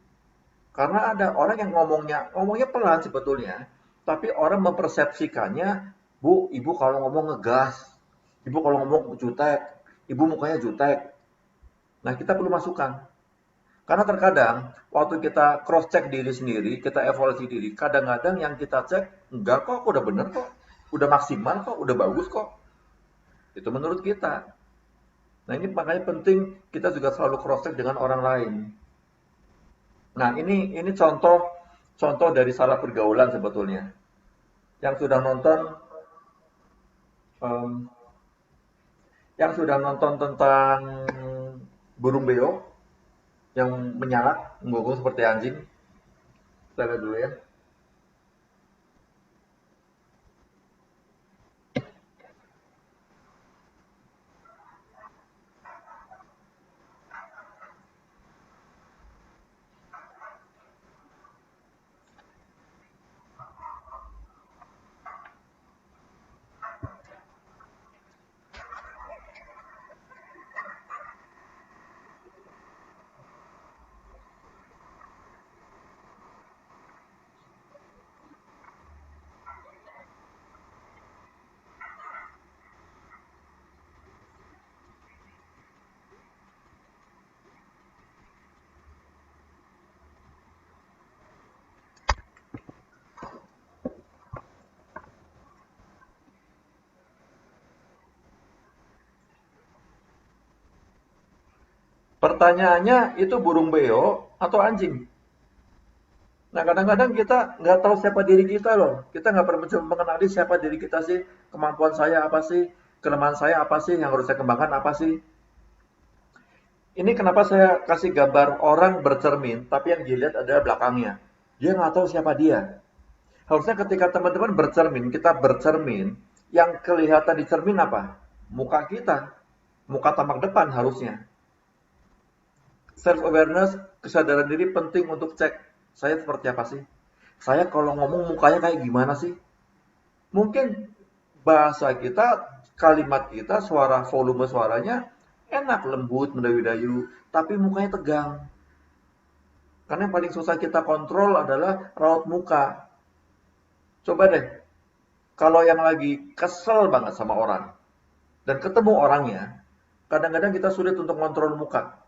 Karena ada orang yang ngomongnya pelan sebetulnya, tapi orang mempersepsikannya, Bu, Ibu kalau ngomong ngegas, Ibu kalau ngomong jutek, Ibu mukanya jutek. Nah, kita perlu masukan. Karena terkadang waktu kita cross check diri sendiri, kita evaluasi diri, kadang-kadang yang kita cek, enggak kok, udah bener kok, udah maksimal kok, udah bagus kok. Itu menurut kita. Nah, ini makanya penting kita juga selalu cross check dengan orang lain. Nah, ini contoh contoh dari salah pergaulan sebetulnya. Yang sudah nonton em, yang sudah nonton tentang burung beo yang menyalak, menggonggong seperti anjing. Kita lihat dulu ya. Pertanyaannya itu burung beo atau anjing? Nah, kadang-kadang kita nggak tahu siapa diri kita loh. Kita nggak pernah mencoba mengenali siapa diri kita sih, kemampuan saya apa sih, kelemahan saya apa sih, yang harus saya kembangkan apa sih. Ini kenapa saya kasih gambar orang bercermin, tapi yang dilihat adalah belakangnya. Dia nggak tahu siapa dia. Harusnya ketika teman-teman bercermin, kita bercermin, yang kelihatan di cermin apa? Muka kita, muka tampak depan harusnya. Self awareness, kesadaran diri penting untuk cek, saya seperti apa sih? Saya kalau ngomong mukanya kayak gimana sih? Mungkin bahasa kita, kalimat kita, suara volume suaranya enak, lembut, mendayu-dayu, tapi mukanya tegang. Karena yang paling susah kita kontrol adalah raut muka. Coba deh, kalau yang lagi kesel banget sama orang dan ketemu orangnya, kadang-kadang kita sulit untuk kontrol muka,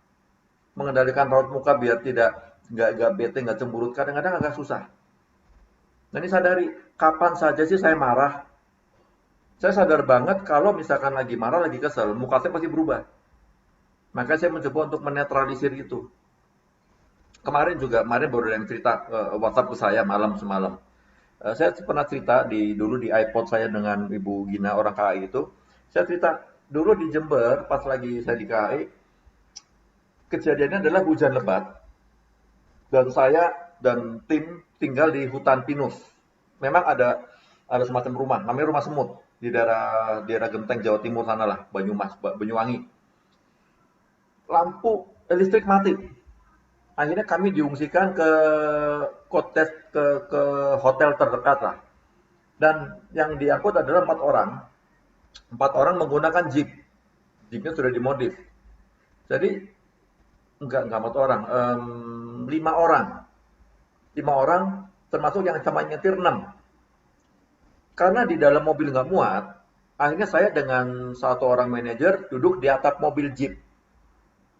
mengendalikan raut muka biar nggak bete, nggak cemburut. Kadang-kadang agak susah. Nah ini sadari, kapan saja sih saya marah? Saya sadar banget kalau misalkan lagi marah, lagi kesel, muka saya pasti berubah. Maka saya mencoba untuk menetralisir itu. Kemarin baru ada yang cerita WhatsApp ke saya malam semalam. Saya pernah cerita dulu di iPod saya dengan Ibu Gina orang KAI itu. Saya cerita dulu di Jember pas lagi saya di KAI, kejadiannya adalah hujan lebat dan saya dan tim tinggal di hutan pinus. Memang ada semacam rumah, namanya rumah semut di daerah Genteng Jawa Timur sana lah, Banyuwangi. Lampu listrik mati. Akhirnya kami diungsikan ke kotes ke hotel terdekat lah. Dan yang diangkut adalah 4 orang. 4 orang menggunakan jeep. Jeepnya sudah dimodif. Jadi enggak 4 orang, 5 orang. 5 orang termasuk yang sama nyetir 6. Karena di dalam mobil nggak muat, akhirnya saya dengan 1 orang manajer duduk di atap mobil jeep.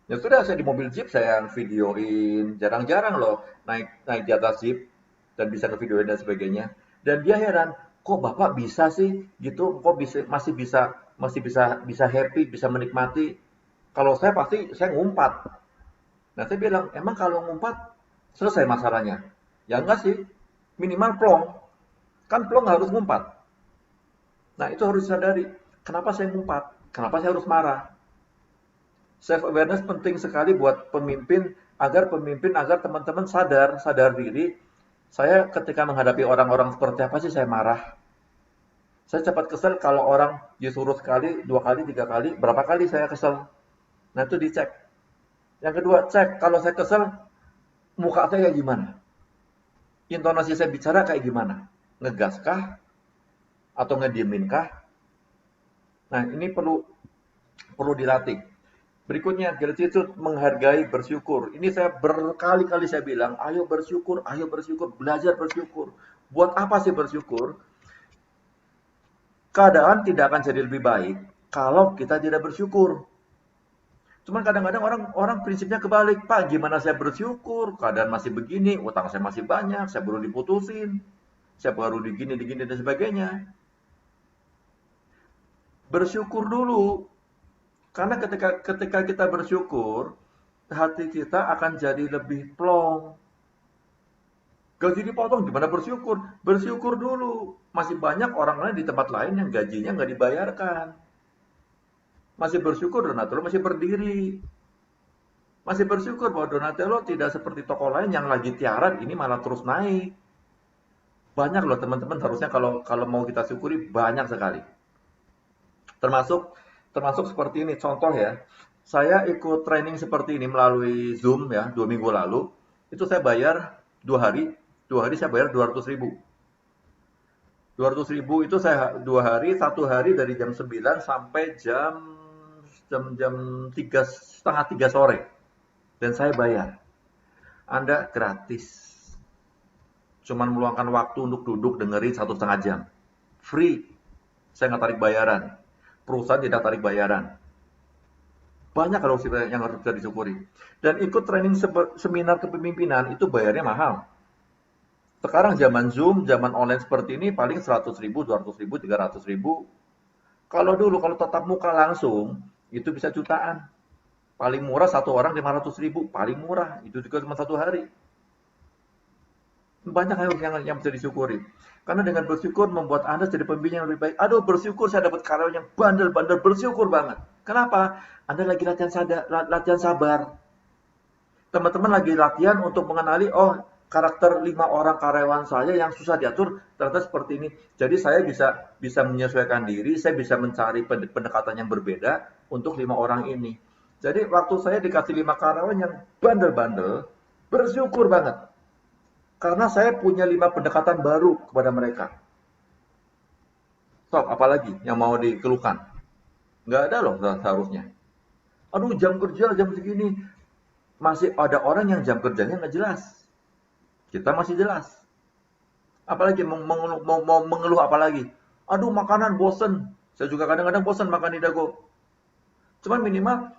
Ya sudah, saya di mobil jeep, saya videoin, jarang-jarang loh naik naik di atas jeep dan bisa ngevideoin dan sebagainya. Dan dia heran, kok bapak bisa sih gitu, kok masih bisa happy, bisa menikmati. Kalau saya pasti saya ngumpat. Nah saya bilang, emang kalau ngumpat selesai masalahnya? Ya enggak sih, minimal plong. Kan plong harus ngumpat. Nah itu harus disadari. Kenapa saya ngumpat? Kenapa saya harus marah? Self awareness penting sekali buat agar teman-teman sadar diri. Saya ketika menghadapi orang-orang seperti apa sih saya marah. Saya cepat kesel kalau orang disuruh sekali, 2 kali, 3 kali, berapa kali saya kesel. Nah itu dicek. Yang kedua, cek kalau saya kesel, muka saya kayak gimana? Intonasi saya bicara kayak gimana? Ngegas kah? Atau ngediemin kah? Nah ini perlu dilatih. Berikutnya, gratitude, menghargai, bersyukur. Ini saya berkali-kali saya bilang, ayo bersyukur, belajar bersyukur. Buat apa sih bersyukur? Keadaan tidak akan jadi lebih baik kalau kita tidak bersyukur. Cuman kadang-kadang orang prinsipnya kebalik, Pak, gimana saya bersyukur? Keadaan masih begini, utang saya masih banyak, saya baru diputusin, saya baru digini dan sebagainya. Bersyukur dulu. Karena ketika kita bersyukur, hati kita akan jadi lebih plong. Gaji dipotong, gimana bersyukur? Bersyukur dulu. Masih banyak orang lain di tempat lain yang gajinya nggak dibayarkan. Masih bersyukur Donatello masih berdiri. Masih bersyukur bahwa Donatello tidak seperti toko lain yang lagi tiaran, ini malah terus naik. Banyak loh teman-teman, harusnya kalau mau kita syukuri banyak sekali. Termasuk seperti ini, contoh ya, saya ikut training seperti ini melalui Zoom ya, 2 minggu lalu, itu saya bayar 2 hari saya bayar 200.000. 200.000 itu saya 2 hari, 1 hari dari jam 9 sampai jam 3, setengah 3 sore. Dan saya bayar. Anda gratis. Cuman meluangkan waktu untuk duduk dengerin 1,5 jam. Free. Saya nggak tarik bayaran. Perusahaan tidak tarik bayaran. Banyak kalau yang harus bisa disyukuri. Dan ikut training seminar kepemimpinan itu bayarnya mahal. Sekarang zaman Zoom, zaman online seperti ini paling 100.000, 200.000, 300.000. Kalau dulu kalau tatap muka langsung itu bisa jutaan. Paling murah satu orang 500.000, paling murah. Itu juga cuma satu hari. Banyak hal yang bisa disyukuri. Karena dengan bersyukur membuat Anda jadi pembimbing yang lebih baik. Aduh, bersyukur saya dapat karyawan yang bandel-bandel, bersyukur banget. Kenapa? Anda lagi latihan sabar. Teman-teman lagi latihan untuk mengenali, oh, karakter 5 orang karyawan saya yang susah diatur ternyata seperti ini. Jadi saya bisa menyesuaikan diri, saya bisa mencari pendekatan yang berbeda untuk 5 orang ini. Jadi waktu saya dikasih 5 karyawan yang bandel-bandel, bersyukur banget. Karena saya punya 5 pendekatan baru kepada mereka. Stop, apalagi yang mau dikeluhkan? Nggak ada loh seharusnya. Aduh, jam kerja jam segini. Masih ada orang yang jam kerjanya nggak jelas. Kita masih jelas. Apalagi mau mengeluh apalagi? Aduh, makanan bosen. Saya juga kadang-kadang bosen makan di dago. Cuman minimal,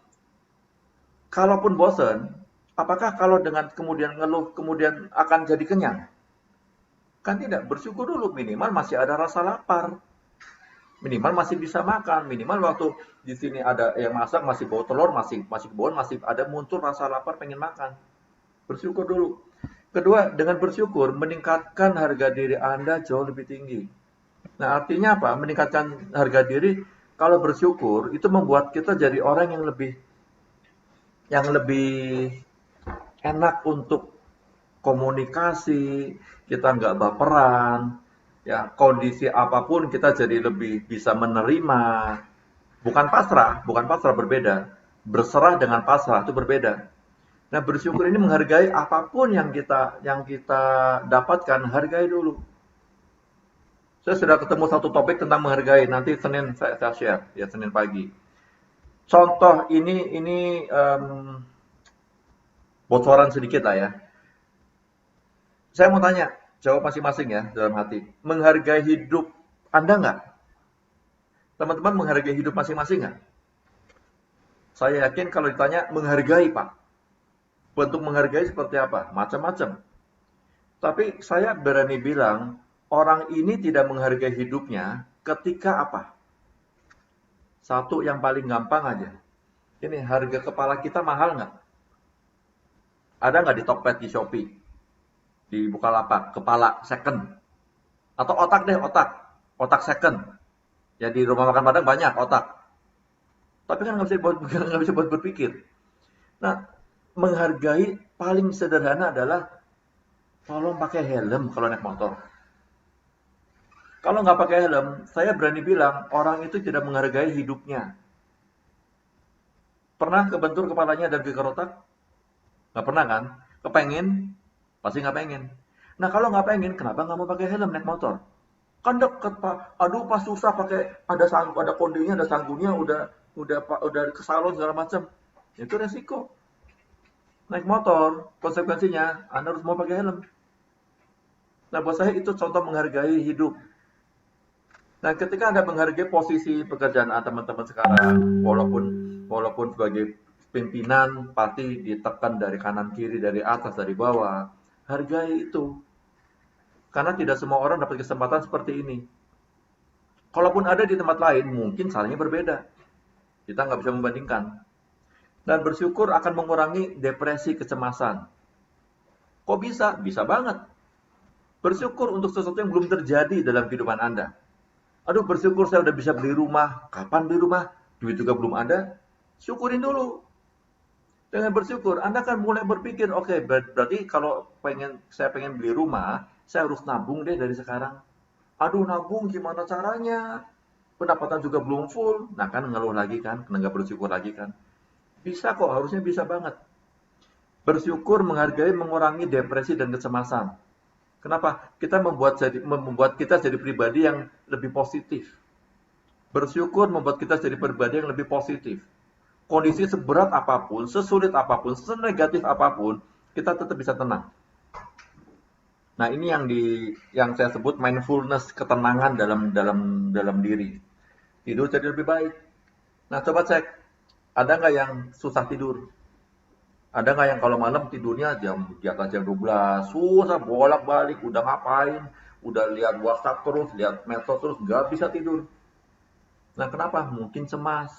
kalaupun bosen, apakah kalau dengan kemudian ngeluh, kemudian akan jadi kenyang? Kan tidak, bersyukur dulu, minimal masih ada rasa lapar. Minimal masih bisa makan, minimal waktu di sini ada yang masak masih bau telur, masih kebun, masih ada muncul rasa lapar pengen makan. Bersyukur dulu. Kedua, dengan bersyukur meningkatkan harga diri Anda jauh lebih tinggi. Nah, artinya apa? Meningkatkan harga diri kalau bersyukur itu membuat kita jadi orang yang lebih enak untuk komunikasi, kita nggak baperan, ya kondisi apapun kita jadi lebih bisa menerima. Bukan pasrah berbeda. Berserah dengan pasrah itu berbeda. Nah, bersyukur ini menghargai apapun yang kita dapatkan, hargai dulu. Saya sudah ketemu satu topik tentang menghargai. Nanti Senin saya share ya, Senin pagi. Contoh ini bocoran sedikit lah ya. Saya mau tanya, jawab masing-masing ya dalam hati. Menghargai hidup Anda nggak? Teman-teman menghargai hidup masing-masing nggak? Saya yakin kalau ditanya menghargai Pak. Bentuk menghargai seperti apa? Macam-macam. Tapi saya berani bilang, orang ini tidak menghargai hidupnya ketika apa? Satu yang paling gampang aja. Ini harga kepala kita mahal nggak? Ada nggak di Tokped, di Shopee, di Bukalapak, kepala second? Atau otak deh, otak second. Ya di rumah makan Padang banyak otak. Tapi kan nggak bisa buat berpikir. Nah, menghargai paling sederhana adalah tolong pakai helm kalau naik motor. Kalau nggak pakai helm, saya berani bilang orang itu tidak menghargai hidupnya. Pernah kebentur kepalanya dan geger otak? Nggak pernah kan? Kepengen? Pasti nggak pengen. Nah kalau nggak pengen, kenapa nggak mau pakai helm naik motor? Kan deket Pak. Aduh pas susah pakai ada kondenya, ada sanggulnya, udah ke salon segala macam. Itu resiko. Naik motor, konsekuensinya Anda harus mau pakai helm. Nah buat saya itu contoh menghargai hidup. Nah, ketika Anda menghargai posisi pekerjaan teman-teman sekarang, walaupun sebagai pimpinan pasti ditekan dari kanan kiri, dari atas, dari bawah, hargai itu. Karena tidak semua orang dapat kesempatan seperti ini. Kalaupun ada di tempat lain, mungkin salahnya berbeda. Kita nggak bisa membandingkan. Dan bersyukur akan mengurangi depresi, kecemasan. Kok bisa? Bisa banget. Bersyukur untuk sesuatu yang belum terjadi dalam kehidupan Anda. Aduh bersyukur saya udah bisa beli rumah. Kapan beli rumah? Duit juga belum ada. Syukurin dulu. Dengan bersyukur, Anda akan mulai berpikir, oke, berarti kalau saya pengen beli rumah, saya harus nabung deh dari sekarang. Aduh nabung gimana caranya? Pendapatan juga belum full. Nah kan ngeluh lagi kan, nggak bersyukur lagi kan. Bisa kok, harusnya bisa banget. Bersyukur menghargai mengurangi depresi dan kecemasan. Kenapa? Membuat kita jadi pribadi yang lebih positif. Bersyukur membuat kita jadi pribadi yang lebih positif. Kondisi seberat apapun, sesulit apapun, senegatif apapun, kita tetap bisa tenang. Nah, ini yang saya sebut mindfulness, ketenangan dalam diri. Tidur jadi lebih baik. Nah, coba cek, ada nggak yang susah tidur? Ada nggak yang kalau malam tidurnya di atas jam 12, susah bolak-balik, udah ngapain, udah lihat WhatsApp terus, lihat medsos terus, nggak bisa tidur. Nah kenapa? Mungkin cemas.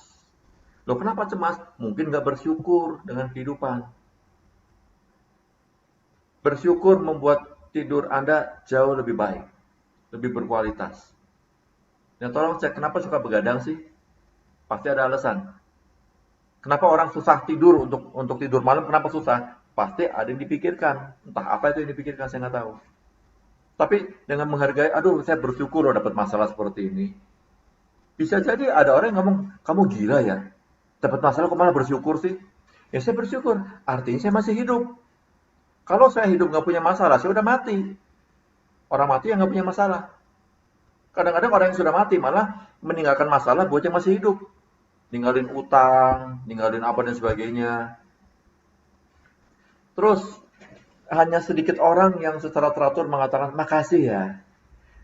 Loh kenapa cemas? Mungkin nggak bersyukur dengan kehidupan. Bersyukur membuat tidur Anda jauh lebih baik, lebih berkualitas. Nah tolong cek, kenapa suka begadang sih? Pasti ada alasan. Kenapa orang susah tidur untuk tidur malam? Kenapa susah? Pasti ada yang dipikirkan. Entah apa itu yang dipikirkan, saya nggak tahu. Tapi dengan menghargai, aduh saya bersyukur loh dapat masalah seperti ini. Bisa jadi ada orang yang ngomong, kamu gila ya, dapat masalah kok malah bersyukur sih? Ya saya bersyukur, artinya saya masih hidup. Kalau saya hidup nggak punya masalah, saya udah mati. Orang mati yang nggak punya masalah. Kadang-kadang orang yang sudah mati malah meninggalkan masalah buat yang masih hidup. Ninggalin utang, ninggalin apa dan sebagainya. Terus hanya sedikit orang yang secara teratur mengatakan makasih ya.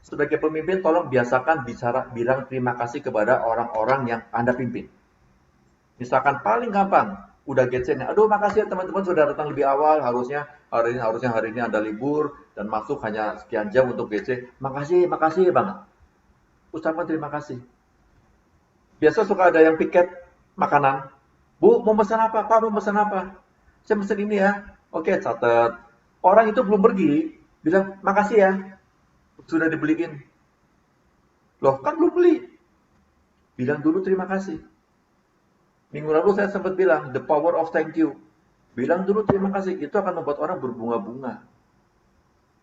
Sebagai pemimpin tolong biasakan bicara bilang terima kasih kepada orang-orang yang Anda pimpin. Misalkan paling gampang, udah getsennya, aduh makasih ya teman-teman sudah datang lebih awal, harusnya hari ini Anda libur dan masuk hanya sekian jam untuk GC. Makasih banget. Ucapan terima kasih. Biasa suka ada yang piket makanan. Bu, mau pesan apa? Pak, mau pesan apa? Saya pesan ini ya. Oke, catat. Orang itu belum pergi, bilang makasih ya, sudah dibeliin. Loh, kan belum beli. Bilang dulu terima kasih. Minggu lalu saya sempat bilang, the power of thank you. Bilang dulu terima kasih, itu akan membuat orang berbunga-bunga.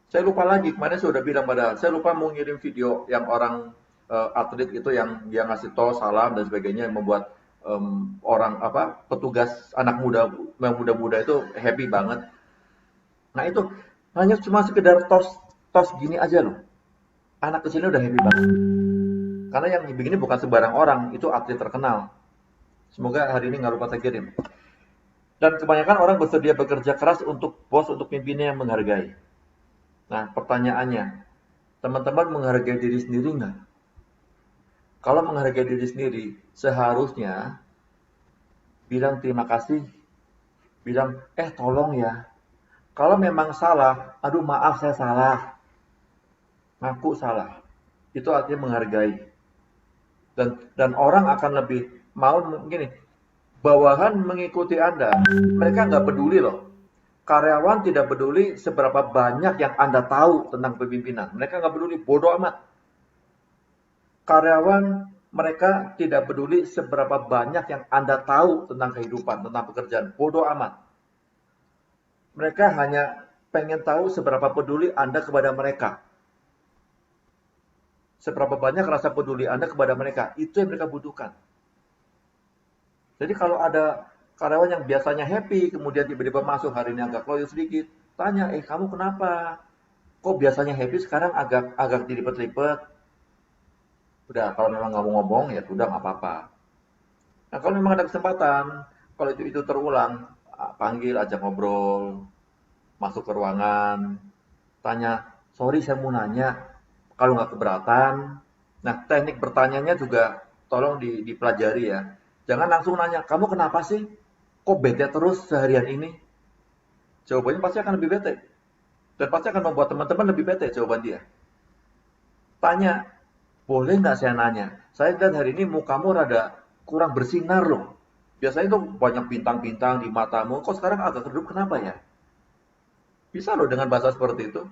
Saya lupa lagi, kemarin saya sudah bilang saya lupa mau ngirim video yang orang atlet itu yang dia ngasih tos, salam dan sebagainya yang membuat orang petugas anak muda yang muda-muda itu happy banget. Nah itu hanya cuma sekedar tos gini aja loh. Anak kecilnya udah happy banget. Karena yang begini bukan sembarang orang, itu atlet terkenal. Semoga hari ini nggak lupa saya kirim. Dan kebanyakan orang bersedia bekerja keras untuk bos, untuk pimpinnya yang menghargai. Nah, pertanyaannya, teman-teman menghargai diri sendiri nggak? Kalau menghargai diri sendiri, seharusnya bilang terima kasih, bilang, tolong ya. Kalau memang salah, aduh maaf saya salah, ngaku salah. Itu artinya menghargai. Dan orang akan lebih mau gini, bawahan mengikuti Anda, mereka nggak peduli loh. Karyawan tidak peduli seberapa banyak yang Anda tahu tentang kepemimpinan. Mereka nggak peduli, bodoh amat. Karyawan mereka tidak peduli seberapa banyak yang Anda tahu tentang kehidupan, tentang pekerjaan, bodoh amat. Mereka hanya pengen tahu seberapa peduli Anda kepada mereka. Seberapa banyak rasa peduli Anda kepada mereka, itu yang mereka butuhkan. Jadi kalau ada karyawan yang biasanya happy, kemudian tiba-tiba masuk hari ini agak loyo sedikit, tanya, kamu kenapa? Kok biasanya happy sekarang agak dilipet-lipet? Udah, kalau memang nggak mau ngomong, ya sudah nggak apa-apa. Nah kalau memang ada kesempatan, kalau itu terulang, panggil, ajak ngobrol, masuk ke ruangan, tanya, sorry saya mau nanya, kalau nggak keberatan. Nah teknik bertanyanya juga tolong dipelajari ya. Jangan langsung nanya, kamu kenapa sih? Kok bete terus seharian ini? Jawabannya pasti akan lebih bete. Dan pasti akan membuat teman-teman lebih bete jawaban dia. Tanya, boleh nggak saya nanya? Saya lihat hari ini mukamu rada kurang bersinar loh. Biasanya tuh banyak bintang-bintang di matamu, kok sekarang agak redup, kenapa ya? Bisa loh dengan bahasa seperti itu.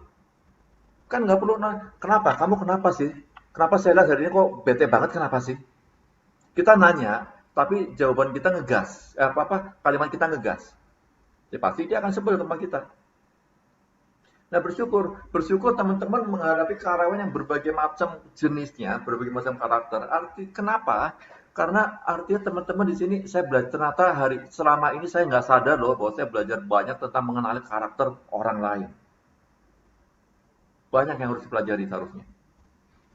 Kan nggak perlu nanya, kenapa? Kamu kenapa sih? Kenapa saya lihat hari ini kok bete banget, kenapa sih? Kita nanya, tapi jawaban kita ngegas, kalimat kita ngegas. Ya pasti dia akan sebel sama kita. Nah bersyukur teman-teman menghadapi karyawan yang berbagai macam jenisnya, berbagai macam karakter. Kenapa? Karena artinya teman-teman di sini saya belajar, ternyata selama ini saya nggak sadar loh bahwa saya belajar banyak tentang mengenali karakter orang lain. Banyak yang harus dipelajari seharusnya.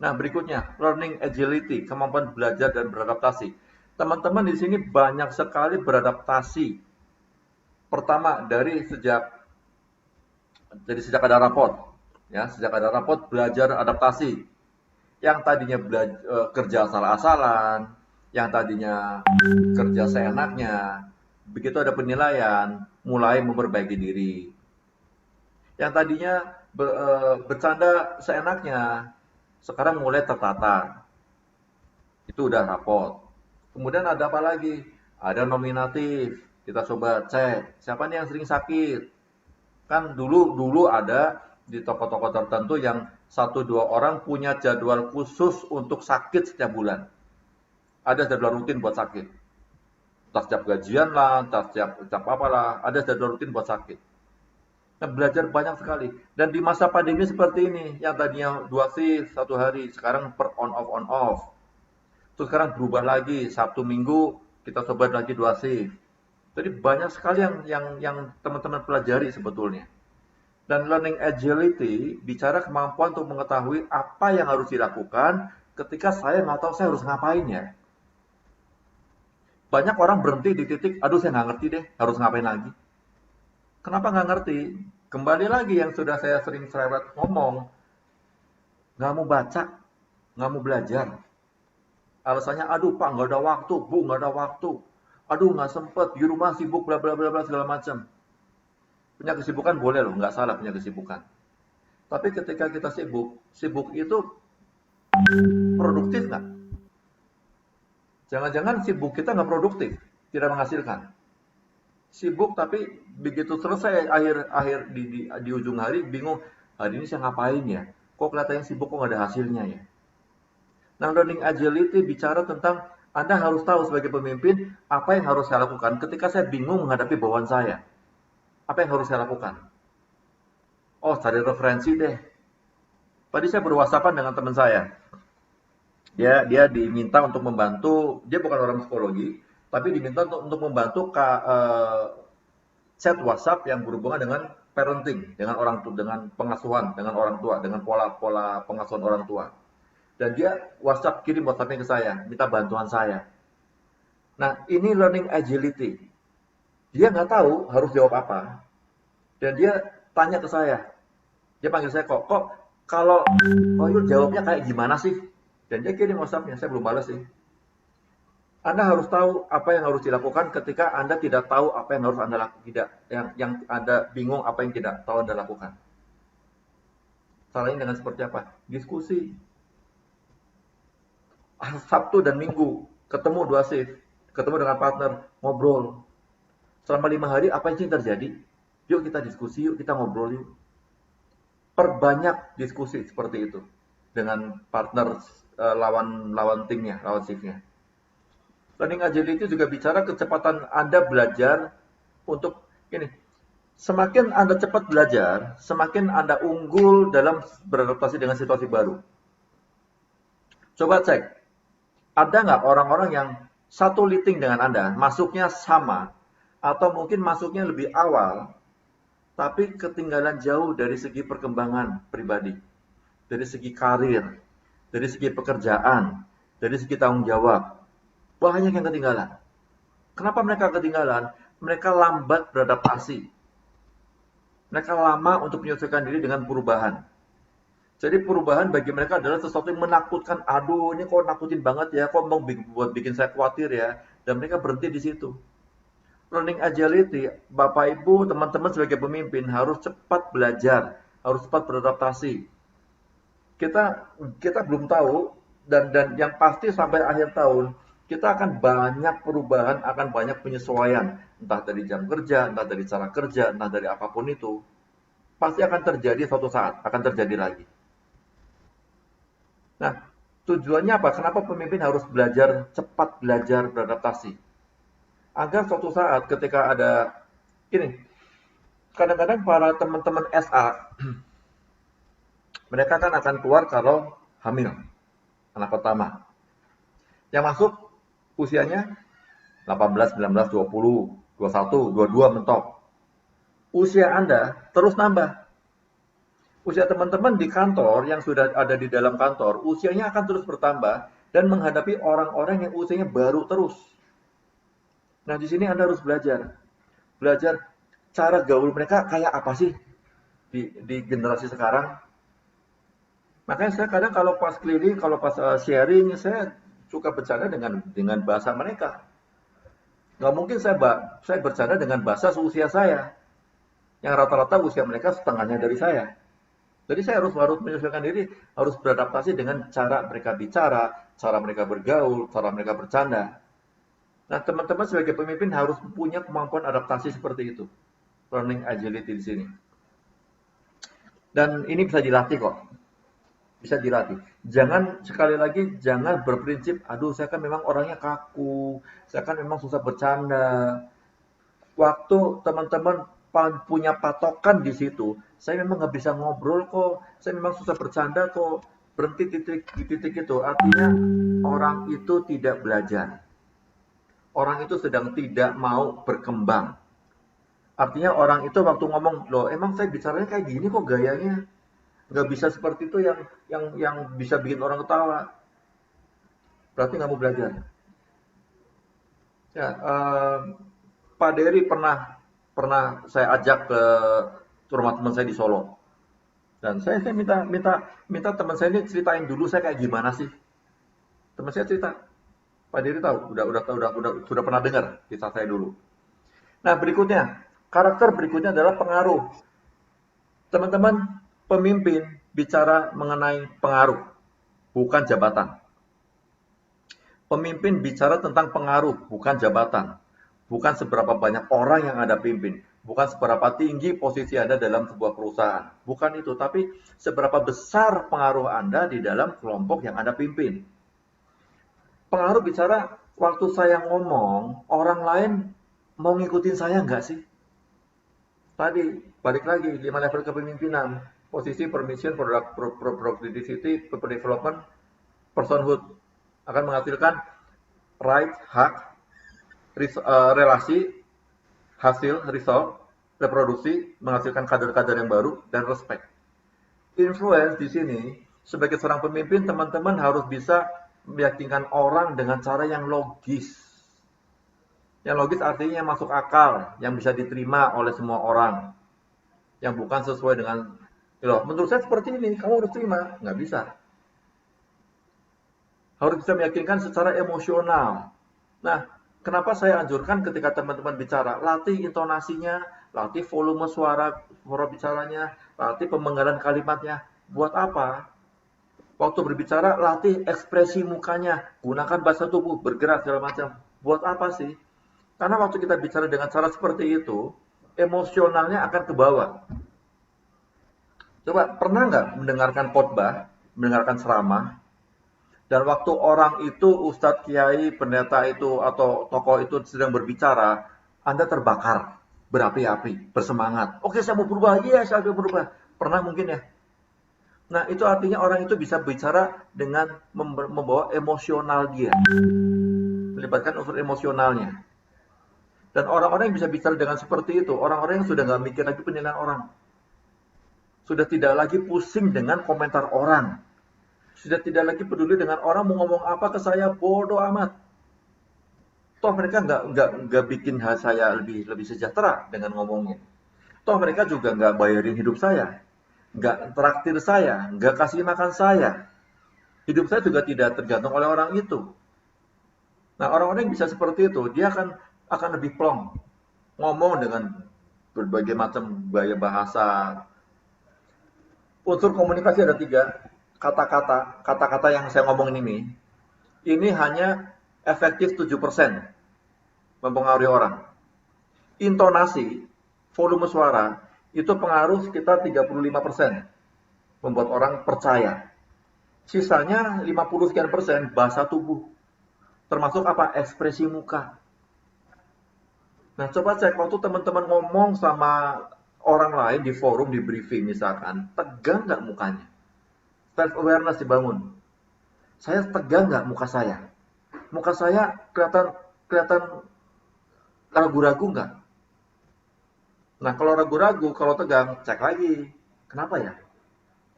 Nah berikutnya, learning agility, kemampuan belajar dan beradaptasi. Teman-teman di sini banyak sekali beradaptasi. Pertama jadi sejak ada rapot, ya sejak ada rapot belajar adaptasi. Yang tadinya kerja asal-asalan, yang tadinya kerja seenaknya, begitu ada penilaian, mulai memperbaiki diri. Yang tadinya bercanda seenaknya, sekarang mulai tertata. Itu udah rapot. Kemudian ada apa lagi? Ada nominatif, kita coba cek siapa nih yang sering sakit. Kan dulu dulu ada di toko-toko tertentu yang satu dua orang punya jadwal khusus untuk sakit setiap bulan. Ada jadwal rutin buat sakit. Entah setiap gajian lah, entah setiap apa lah, ada jadwal rutin buat sakit. Nah, belajar banyak sekali. Dan di masa pandemi seperti ini, yang tadinya 2 shift 1 hari, sekarang per on off. Terus sekarang berubah lagi, Sabtu Minggu kita coba lagi 2 shift. Jadi banyak sekali yang teman-teman pelajari sebetulnya. Dan learning agility bicara kemampuan untuk mengetahui apa yang harus dilakukan ketika saya nggak tahu saya harus ngapain ya. Banyak orang berhenti di titik, aduh saya nggak ngerti deh, harus ngapain lagi. Kenapa nggak ngerti? Kembali lagi yang sudah saya sering cerewet ngomong, nggak mau baca, nggak mau belajar. Alasannya, aduh Pak nggak ada waktu, Bu nggak ada waktu, aduh nggak sempet, di rumah sibuk, bla bla bla bla segala macam. Punya kesibukan boleh loh, nggak salah punya kesibukan. Tapi ketika kita sibuk, sibuk itu produktif nggak? Jangan-jangan sibuk kita nggak produktif, tidak menghasilkan. Sibuk tapi begitu selesai akhir di ujung hari bingung, hari ini saya ngapain ya? Kok kelihatannya sibuk kok nggak ada hasilnya ya? Nah, learning agility bicara tentang Anda harus tahu sebagai pemimpin apa yang harus saya lakukan ketika saya bingung menghadapi bawahan saya. Apa yang harus saya lakukan? Oh, cari referensi deh. Tadi saya berwhatsappan dengan teman saya. Dia diminta untuk membantu, dia bukan orang psikologi, tapi diminta untuk membantu chat WhatsApp yang berhubungan dengan parenting, dengan orang tua, dengan pengasuhan, dengan orang tua, dengan pola-pola pengasuhan orang tua. Dan dia WhatsApp kirim WhatsAppnya ke saya, minta bantuan saya. Nah, ini learning agility. Dia nggak tahu harus jawab apa, dan dia tanya ke saya. Dia panggil saya kok kalau Yul jawabnya kayak gimana sih? Dan dia kirim WhatsAppnya, saya belum balas sih. Anda harus tahu apa yang harus dilakukan ketika Anda tidak tahu apa yang harus Anda lakukan, tidak yang Anda bingung apa yang tidak tahu Anda lakukan. Salahnya dengan seperti apa? Diskusi. Sabtu dan Minggu ketemu 2 shift, ketemu dengan partner, ngobrol. Selama 5 hari apa yang terjadi? Yuk kita diskusi, yuk kita ngobrol yuk. Perbanyak diskusi seperti itu dengan partner lawan timnya, lawan shiftnya. Learning agility juga bicara kecepatan Anda belajar untuk ini. Semakin Anda cepat belajar, semakin Anda unggul dalam beradaptasi dengan situasi baru. Coba cek, ada nggak orang-orang yang satu liting dengan Anda, masuknya sama, atau mungkin masuknya lebih awal, tapi ketinggalan jauh dari segi perkembangan pribadi, dari segi karir, dari segi pekerjaan, dari segi tanggung jawab. Banyak yang ketinggalan. Kenapa mereka ketinggalan? Mereka lambat beradaptasi. Mereka lama untuk menyesuaikan diri dengan perubahan. Jadi perubahan bagi mereka adalah sesuatu yang menakutkan. Aduh, ini kok nakutin banget ya, kok mau buat bikin saya khawatir ya. Dan mereka berhenti di situ. Learning agility, Bapak Ibu, teman-teman sebagai pemimpin harus cepat belajar, harus cepat beradaptasi. Kita belum tahu dan yang pasti sampai akhir tahun kita akan banyak perubahan, akan banyak penyesuaian, entah dari jam kerja, entah dari cara kerja, entah dari apapun itu. Pasti akan terjadi suatu saat, akan terjadi lagi. Nah, tujuannya apa? Kenapa pemimpin harus belajar, cepat belajar beradaptasi? Agar suatu saat ketika ada, ini, kadang-kadang para teman-teman SA, mereka kan akan keluar kalau hamil, anak pertama. Yang masuk usianya 18, 19, 20, 21, 22 mentok. Usia Anda terus nambah. Usia teman-teman di kantor yang sudah ada di dalam kantor, usianya akan terus bertambah dan menghadapi orang-orang yang usianya baru terus. Nah, di sini Anda harus belajar. Belajar cara gaul mereka kayak apa sih di generasi sekarang. Makanya saya kadang kalau pas keliling, kalau pas sharing, saya suka bercanda dengan bahasa mereka. Nggak mungkin saya bercanda dengan bahasa seusia saya, yang rata-rata usia mereka setengahnya dari saya. Jadi saya harus menyesuaikan diri, harus beradaptasi dengan cara mereka bicara, cara mereka bergaul, cara mereka bercanda. Nah, teman-teman sebagai pemimpin harus punya kemampuan adaptasi seperti itu. Learning agility di sini. Dan ini bisa dilatih kok. Bisa dilatih. Jangan sekali lagi jangan berprinsip, aduh saya kan memang orangnya kaku, saya kan memang susah bercanda. Waktu teman-teman punya patokan di situ, saya memang nggak bisa ngobrol kok, saya memang susah bercanda kok, berhenti di titik itu, artinya orang itu tidak belajar. Orang itu sedang tidak mau berkembang. Artinya orang itu waktu ngomong, loh emang saya bicaranya kayak gini kok gayanya, nggak bisa seperti itu yang bisa bikin orang ketawa. Berarti nggak mau belajar. Ya, Pak Dery pernah pernah saya ajak ke rumah teman saya di Solo. Dan saya minta minta minta teman saya ini ceritain dulu saya kayak gimana sih. Teman saya cerita, Pak Dery tahu, udah sudah pernah dengar kisah saya dulu. Nah, berikutnya, karakter berikutnya adalah pengaruh. Teman-teman, pemimpin bicara mengenai pengaruh, bukan jabatan. Pemimpin bicara tentang pengaruh, bukan jabatan. Bukan seberapa banyak orang yang Anda pimpin. Bukan seberapa tinggi posisi Anda dalam sebuah perusahaan. Bukan itu, tapi seberapa besar pengaruh Anda di dalam kelompok yang Anda pimpin. Pengaruh bicara, waktu saya ngomong, orang lain mau ngikutin saya nggak sih? Tadi, balik lagi, 5 level kepemimpinan. Posisi, permission, productivity, people development, personhood. Akan menghasilkan right, hak, relasi, hasil, result, reproduksi, menghasilkan kader-kader yang baru, dan respect. Influence di sini, sebagai seorang pemimpin, teman-teman harus bisa meyakinkan orang dengan cara yang logis. Yang logis artinya yang masuk akal, yang bisa diterima oleh semua orang. Yang bukan sesuai dengan, loh, menurut saya seperti ini, kamu harus terima. Nggak bisa. Harus bisa meyakinkan secara emosional. Nah, kenapa saya anjurkan ketika teman-teman bicara, latih intonasinya, latih volume suara bicaranya, latih pemenggalan kalimatnya. Buat apa? Waktu berbicara, latih ekspresi mukanya, gunakan bahasa tubuh, bergerak segala macam. Buat apa sih? Karena waktu kita bicara dengan cara seperti itu, emosionalnya akan ke bawah. Coba, pernah nggak mendengarkan khotbah, mendengarkan ceramah, dan waktu orang itu, ustadz, kiai, pendeta itu, atau tokoh itu sedang berbicara, Anda terbakar, berapi-api, bersemangat. Oke, saya mau berubah, iya saya mau berubah. Pernah mungkin ya? Nah, itu artinya orang itu bisa bicara dengan membawa emosional dia. Melibatkan unsur emosionalnya. Dan orang-orang yang bisa bicara dengan seperti itu, orang-orang yang sudah nggak mikir lagi penilaian orang. Sudah tidak lagi pusing dengan komentar orang. Sudah tidak lagi peduli dengan orang mau ngomong apa ke saya, bodoh amat. Toh mereka nggak bikin saya lebih sejahtera dengan ngomongnya. Toh mereka juga nggak bayarin hidup saya, nggak traktir saya, nggak kasih makan saya. Hidup saya juga tidak tergantung oleh orang itu. Nah, orang-orang yang bisa seperti itu, dia akan lebih plong, ngomong dengan berbagai macam gaya bahasa. Unsur komunikasi ada 3, kata-kata yang saya ngomongin ini hanya efektif 7% mempengaruhi orang. Intonasi, volume suara, itu pengaruh sekitar 35%, membuat orang percaya. Sisanya 50 sekian persen bahasa tubuh, termasuk apa? Ekspresi muka. Nah, coba cek waktu teman-teman ngomong sama orang lain di forum, di briefing misalkan, tegang nggak mukanya? Self-awareness dibangun. Saya tegang nggak muka saya? Muka saya kelihatan ragu-ragu nggak? Nah, kalau ragu-ragu, kalau tegang, cek lagi. Kenapa ya?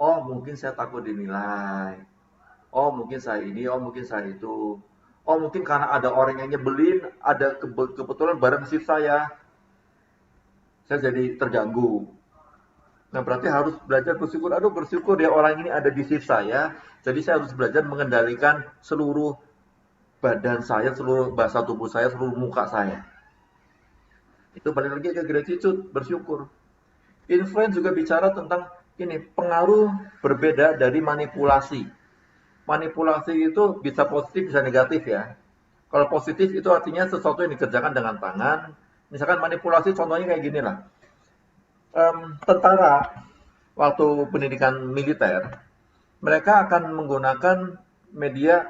Oh, mungkin saya takut dinilai. Oh, mungkin saya ini, oh mungkin saya itu. Oh, mungkin karena ada orang yang nyebelin, ada kebetulan bareng shift saya jadi terganggu. Nah, berarti harus belajar bersyukur. Aduh, bersyukur ya orang ini ada di shift saya. Jadi saya harus belajar mengendalikan seluruh badan saya, seluruh bahasa tubuh saya, seluruh muka saya. Itu balik lagi ke gratitude, bersyukur. Influence juga bicara tentang ini, pengaruh berbeda dari manipulasi. Manipulasi itu bisa positif, bisa negatif ya. Kalau positif itu artinya sesuatu yang dikerjakan dengan tangan. Misalkan manipulasi contohnya kayak gini lah. Tentara waktu pendidikan militer, mereka akan menggunakan media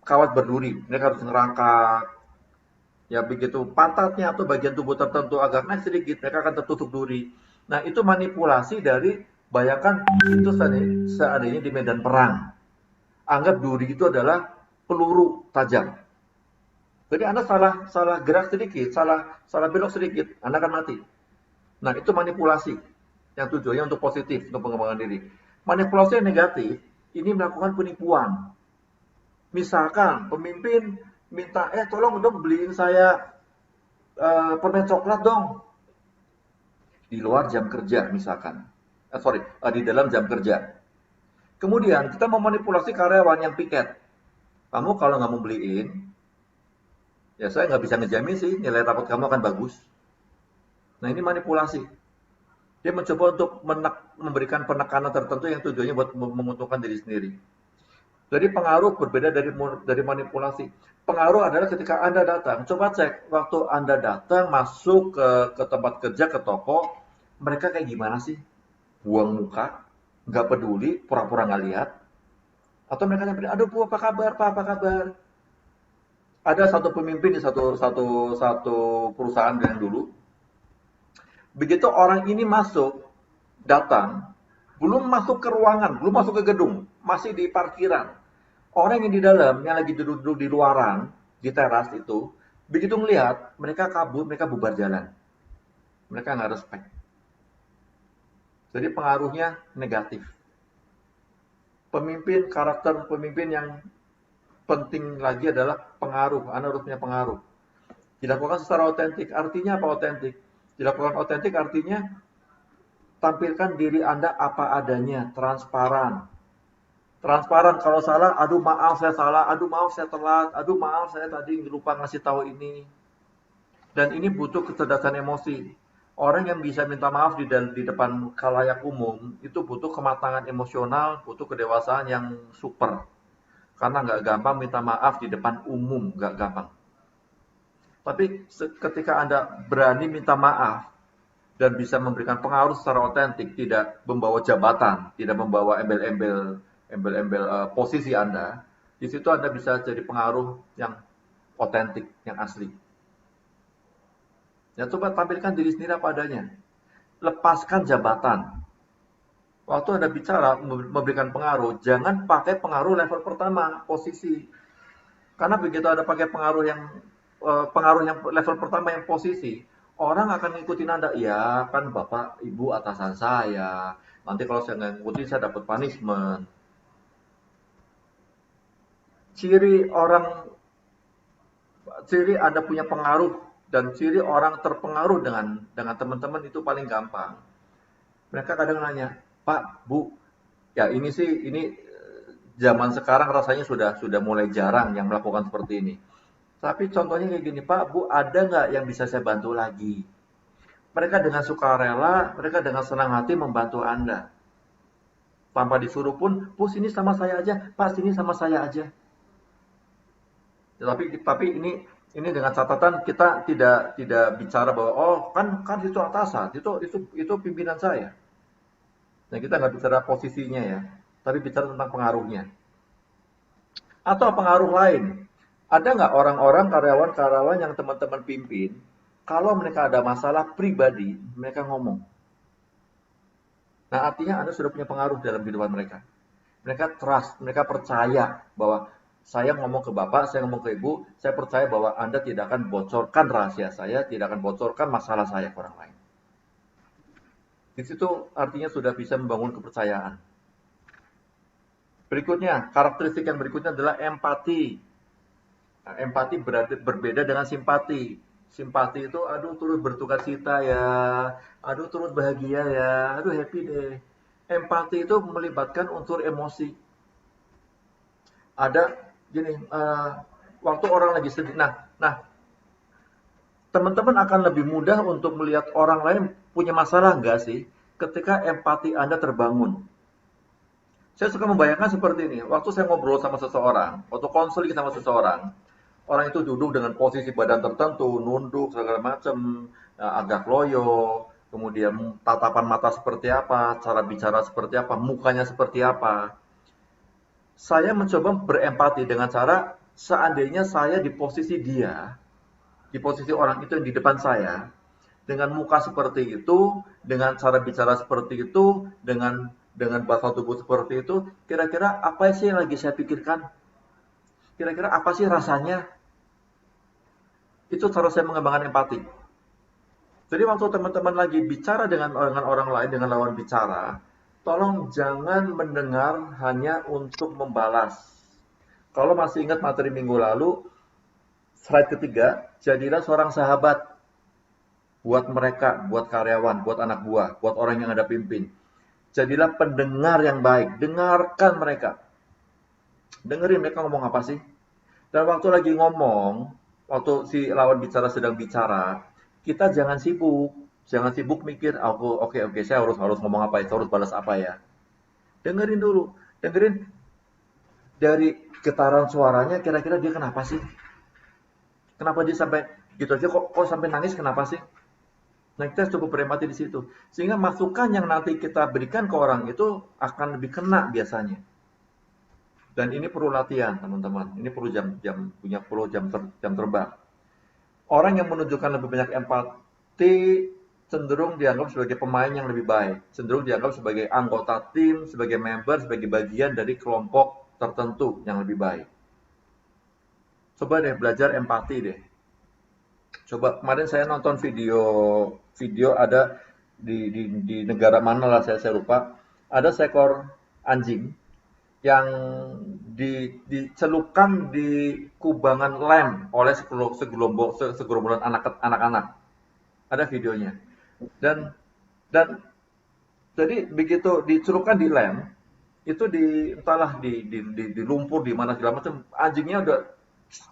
kawat berduri. Mereka harus ngerangkak, ya begitu pantatnya atau bagian tubuh tertentu agak naik sedikit, mereka akan tertutup duri. Nah, itu manipulasi dari, bayangkan itu seandainya di medan perang. Anggap duri itu adalah peluru tajam. Jadi Anda salah salah gerak sedikit, salah salah belok sedikit, Anda akan mati. Nah, itu manipulasi yang tujuannya untuk positif, untuk pengembangan diri. Manipulasi yang negatif, ini melakukan penipuan. Misalkan pemimpin minta, tolong dong beliin saya permen coklat dong, di luar jam kerja misalkan. Di dalam jam kerja. Kemudian kita memanipulasi karyawan yang piket. Kamu kalau nggak mau beliin, ya saya nggak bisa ngejamin sih nilai rapot kamu akan bagus. Nah, ini manipulasi. Dia mencoba untuk memberikan penekanan tertentu yang tujuannya buat menguntungkan diri sendiri. Jadi pengaruh berbeda dari manipulasi. Pengaruh adalah ketika Anda datang, coba cek waktu Anda datang masuk ke tempat kerja, ke toko, mereka kayak gimana sih? Buang muka, nggak peduli, pura-pura nggak lihat, atau mereka nyamperin, aduh Bu, apa kabar Pak, apa kabar? Ada satu pemimpin di satu perusahaan yang dulu, begitu orang ini masuk, datang, belum masuk ke ruangan, belum masuk ke gedung, masih di parkiran. Orang yang di dalam, yang lagi duduk-duduk di luaran, di teras itu, begitu melihat, mereka kabur, mereka bubar jalan. Mereka nggak respect. Jadi pengaruhnya negatif. Karakter pemimpin yang penting lagi adalah pengaruh. Anda harus punya pengaruh. Dilakukan secara otentik. Artinya apa otentik? Dilakukan otentik artinya tampilkan diri Anda apa adanya, transparan. Transparan, kalau salah, aduh maaf saya salah, aduh maaf saya telat, aduh maaf saya tadi lupa ngasih tahu ini. Dan ini butuh kecerdasan emosi. Orang yang bisa minta maaf di depan khalayak umum, itu butuh kematangan emosional, butuh kedewasaan yang super. Karena nggak gampang minta maaf di depan umum, nggak gampang. Tapi ketika Anda berani minta maaf, dan bisa memberikan pengaruh secara otentik, tidak membawa jabatan, tidak membawa embel-embel posisi Anda, di situ Anda bisa jadi pengaruh yang otentik, yang asli. Ya, coba tampilkan diri sendiri apa adanya. Lepaskan jabatan. Waktu Anda bicara memberikan pengaruh, jangan pakai pengaruh level pertama, posisi. Karena begitu Anda pakai pengaruh yang level pertama yang posisi, orang akan ngikutin Anda. Ya, kan Bapak, Ibu atasan saya. Nanti kalau saya nggak ngikutin, saya dapat punishment. Ciri Anda punya pengaruh dan ciri orang terpengaruh dengan teman-teman itu paling gampang. Mereka kadang nanya, Pak, Bu, ya ini zaman sekarang rasanya sudah mulai jarang yang melakukan seperti ini. Tapi contohnya kayak gini, Pak, Bu, ada nggak yang bisa saya bantu lagi? Mereka dengan sukarela, mereka dengan senang hati membantu Anda. Tanpa disuruh pun, Bu, sini sama saya aja, Pak, sini sama saya aja. Ya, tapi ini dengan catatan kita tidak bicara bahwa oh kan itu atasan, itu pimpinan saya. Nah, kita nggak bicara posisinya ya, tapi bicara tentang pengaruhnya. Atau pengaruh lain. Ada nggak orang-orang karyawan-karyawan yang teman-teman pimpin, kalau mereka ada masalah pribadi, mereka ngomong. Nah, artinya Anda sudah punya pengaruh dalam kehidupan mereka. Mereka trust, mereka percaya bahwa saya ngomong ke Bapak, saya ngomong ke Ibu, saya percaya bahwa Anda tidak akan bocorkan rahasia saya, tidak akan bocorkan masalah saya ke orang lain. Di situ artinya sudah bisa membangun kepercayaan. Berikutnya, karakteristik yang berikutnya adalah empati. Nah, empati berbeda dengan simpati. Simpati itu, aduh turut bertukar cita ya, aduh turut bahagia ya, aduh happy deh. Empati itu melibatkan unsur emosi. Ada gini, waktu orang lagi sedih. Nah, teman-teman akan lebih mudah untuk melihat orang lain punya masalah nggak sih ketika empati Anda terbangun. Saya suka membayangkan seperti ini. Waktu saya ngobrol sama seseorang, waktu konseling sama seseorang, orang itu duduk dengan posisi badan tertentu, nunduk segala macam, agak loyo, kemudian tatapan mata seperti apa, cara bicara seperti apa, mukanya seperti apa. Saya mencoba berempati dengan cara seandainya saya di posisi dia, di posisi orang itu yang di depan saya, dengan muka seperti itu, dengan cara bicara seperti itu, dengan bahasa tubuh seperti itu, kira-kira apa sih yang lagi saya pikirkan? Kira-kira apa sih rasanya? Itu cara saya mengembangkan empati. Jadi waktu teman-teman lagi bicara dengan orang lain, dengan lawan bicara, tolong jangan mendengar hanya untuk membalas. Kalau masih ingat materi minggu lalu, slide ketiga, jadilah seorang sahabat buat mereka, buat karyawan, buat anak buah, buat orang yang Anda pimpin. Jadilah pendengar yang baik, dengarkan mereka. Dengerin mereka ngomong apa sih. Dan waktu lagi ngomong, waktu si lawan bicara sedang bicara, kita jangan sibuk. Jangan sibuk mikir, oke, saya harus ngomong apa ya, saya harus balas apa ya. Dengerin dulu, dengerin dari getaran suaranya, kira-kira dia kenapa sih? Kenapa dia sampai gitu aja, kok sampai nangis, kenapa sih? Nah, kita cukup berempati di situ. Sehingga masukan yang nanti kita berikan ke orang itu akan lebih kena biasanya. Dan ini perlu latihan, teman-teman. Ini perlu jam terbang. Orang yang menunjukkan lebih banyak empati cenderung dianggap sebagai pemain yang lebih baik, cenderung dianggap sebagai anggota tim, sebagai member, sebagai bagian dari kelompok tertentu yang lebih baik. Coba deh belajar empati deh. Coba kemarin saya nonton video ada di negara mana lah saya lupa, ada seekor anjing yang dicelupkan di kubangan lem oleh segerombolan anak-anak. Ada videonya. Dan dan jadi begitu dicelupkan di lem, itu entahlah di lumpur di mana segala macam, anjingnya udah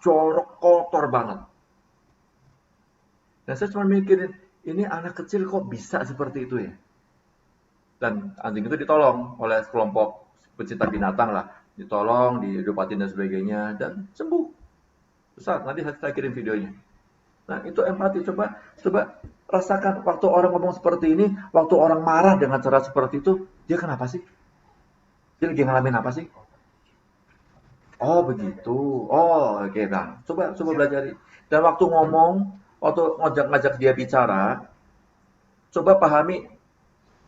jorok kotor banget. Dan saya cuma mikirin, ini anak kecil kok bisa seperti itu ya? Dan anjing itu ditolong oleh kelompok pecinta binatang lah, ditolong, diobatin dan sebagainya, dan sembuh. Besar, nanti saya kirim videonya. Nah, itu empati. Coba rasakan waktu orang ngomong seperti ini, waktu orang marah dengan cara seperti itu, dia kenapa sih? Dia lagi ngalamin apa sih? Oh, begitu. Oh, oke, nah. Coba belajar. Dan waktu ngomong, waktu ngajak dia bicara, coba pahami,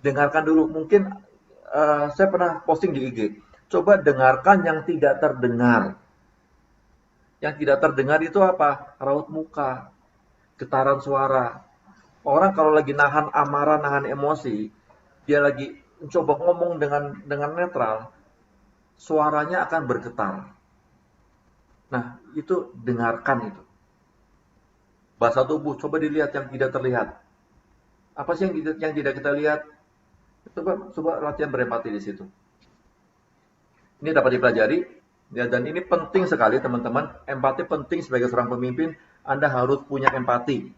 dengarkan dulu. Mungkin saya pernah posting di IG. Coba dengarkan yang tidak terdengar. Yang tidak terdengar itu apa? Raut muka, getaran suara. Orang kalau lagi nahan amarah, nahan emosi, dia lagi mencoba ngomong dengan netral, suaranya akan bergetar. Nah, itu dengarkan itu. Bahasa tubuh, coba dilihat yang tidak terlihat. Apa sih yang tidak kita lihat? Coba latihan berempati di situ. Ini dapat dipelajari, ya, dan ini penting sekali teman-teman. Empati penting sebagai seorang pemimpin. Anda harus punya empati.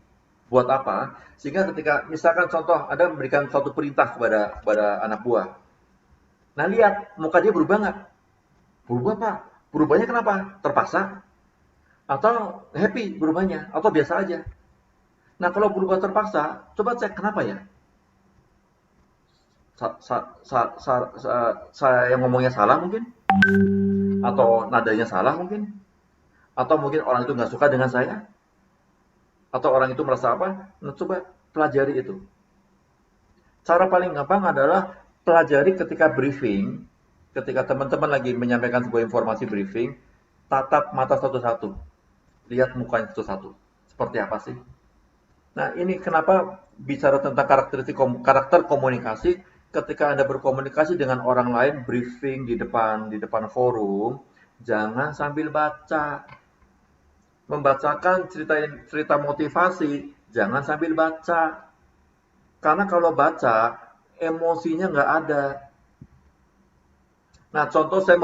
Buat apa? Sehingga ketika misalkan contoh Anda memberikan suatu perintah kepada anak buah. Nah, lihat muka dia berubah nggak? Berubah, Pak. Berubahnya kenapa? Terpaksa? Atau happy berubahnya? Atau biasa aja? Nah, kalau berubah terpaksa, coba cek kenapa ya? Saya yang ngomongnya salah mungkin? Atau nadanya salah mungkin? Atau mungkin orang itu nggak suka dengan saya? Atau orang itu merasa apa? Nah, coba pelajari itu. Cara paling gampang adalah pelajari ketika briefing, ketika teman-teman lagi menyampaikan sebuah informasi briefing, tatap mata satu-satu, lihat mukanya satu-satu. Seperti apa sih? Nah, ini kenapa bicara tentang karakter komunikasi, ketika Anda berkomunikasi dengan orang lain, briefing di depan forum, jangan sambil baca. Membacakan cerita motivasi, jangan sambil baca. Karena kalau baca, emosinya nggak ada. Nah, contoh saya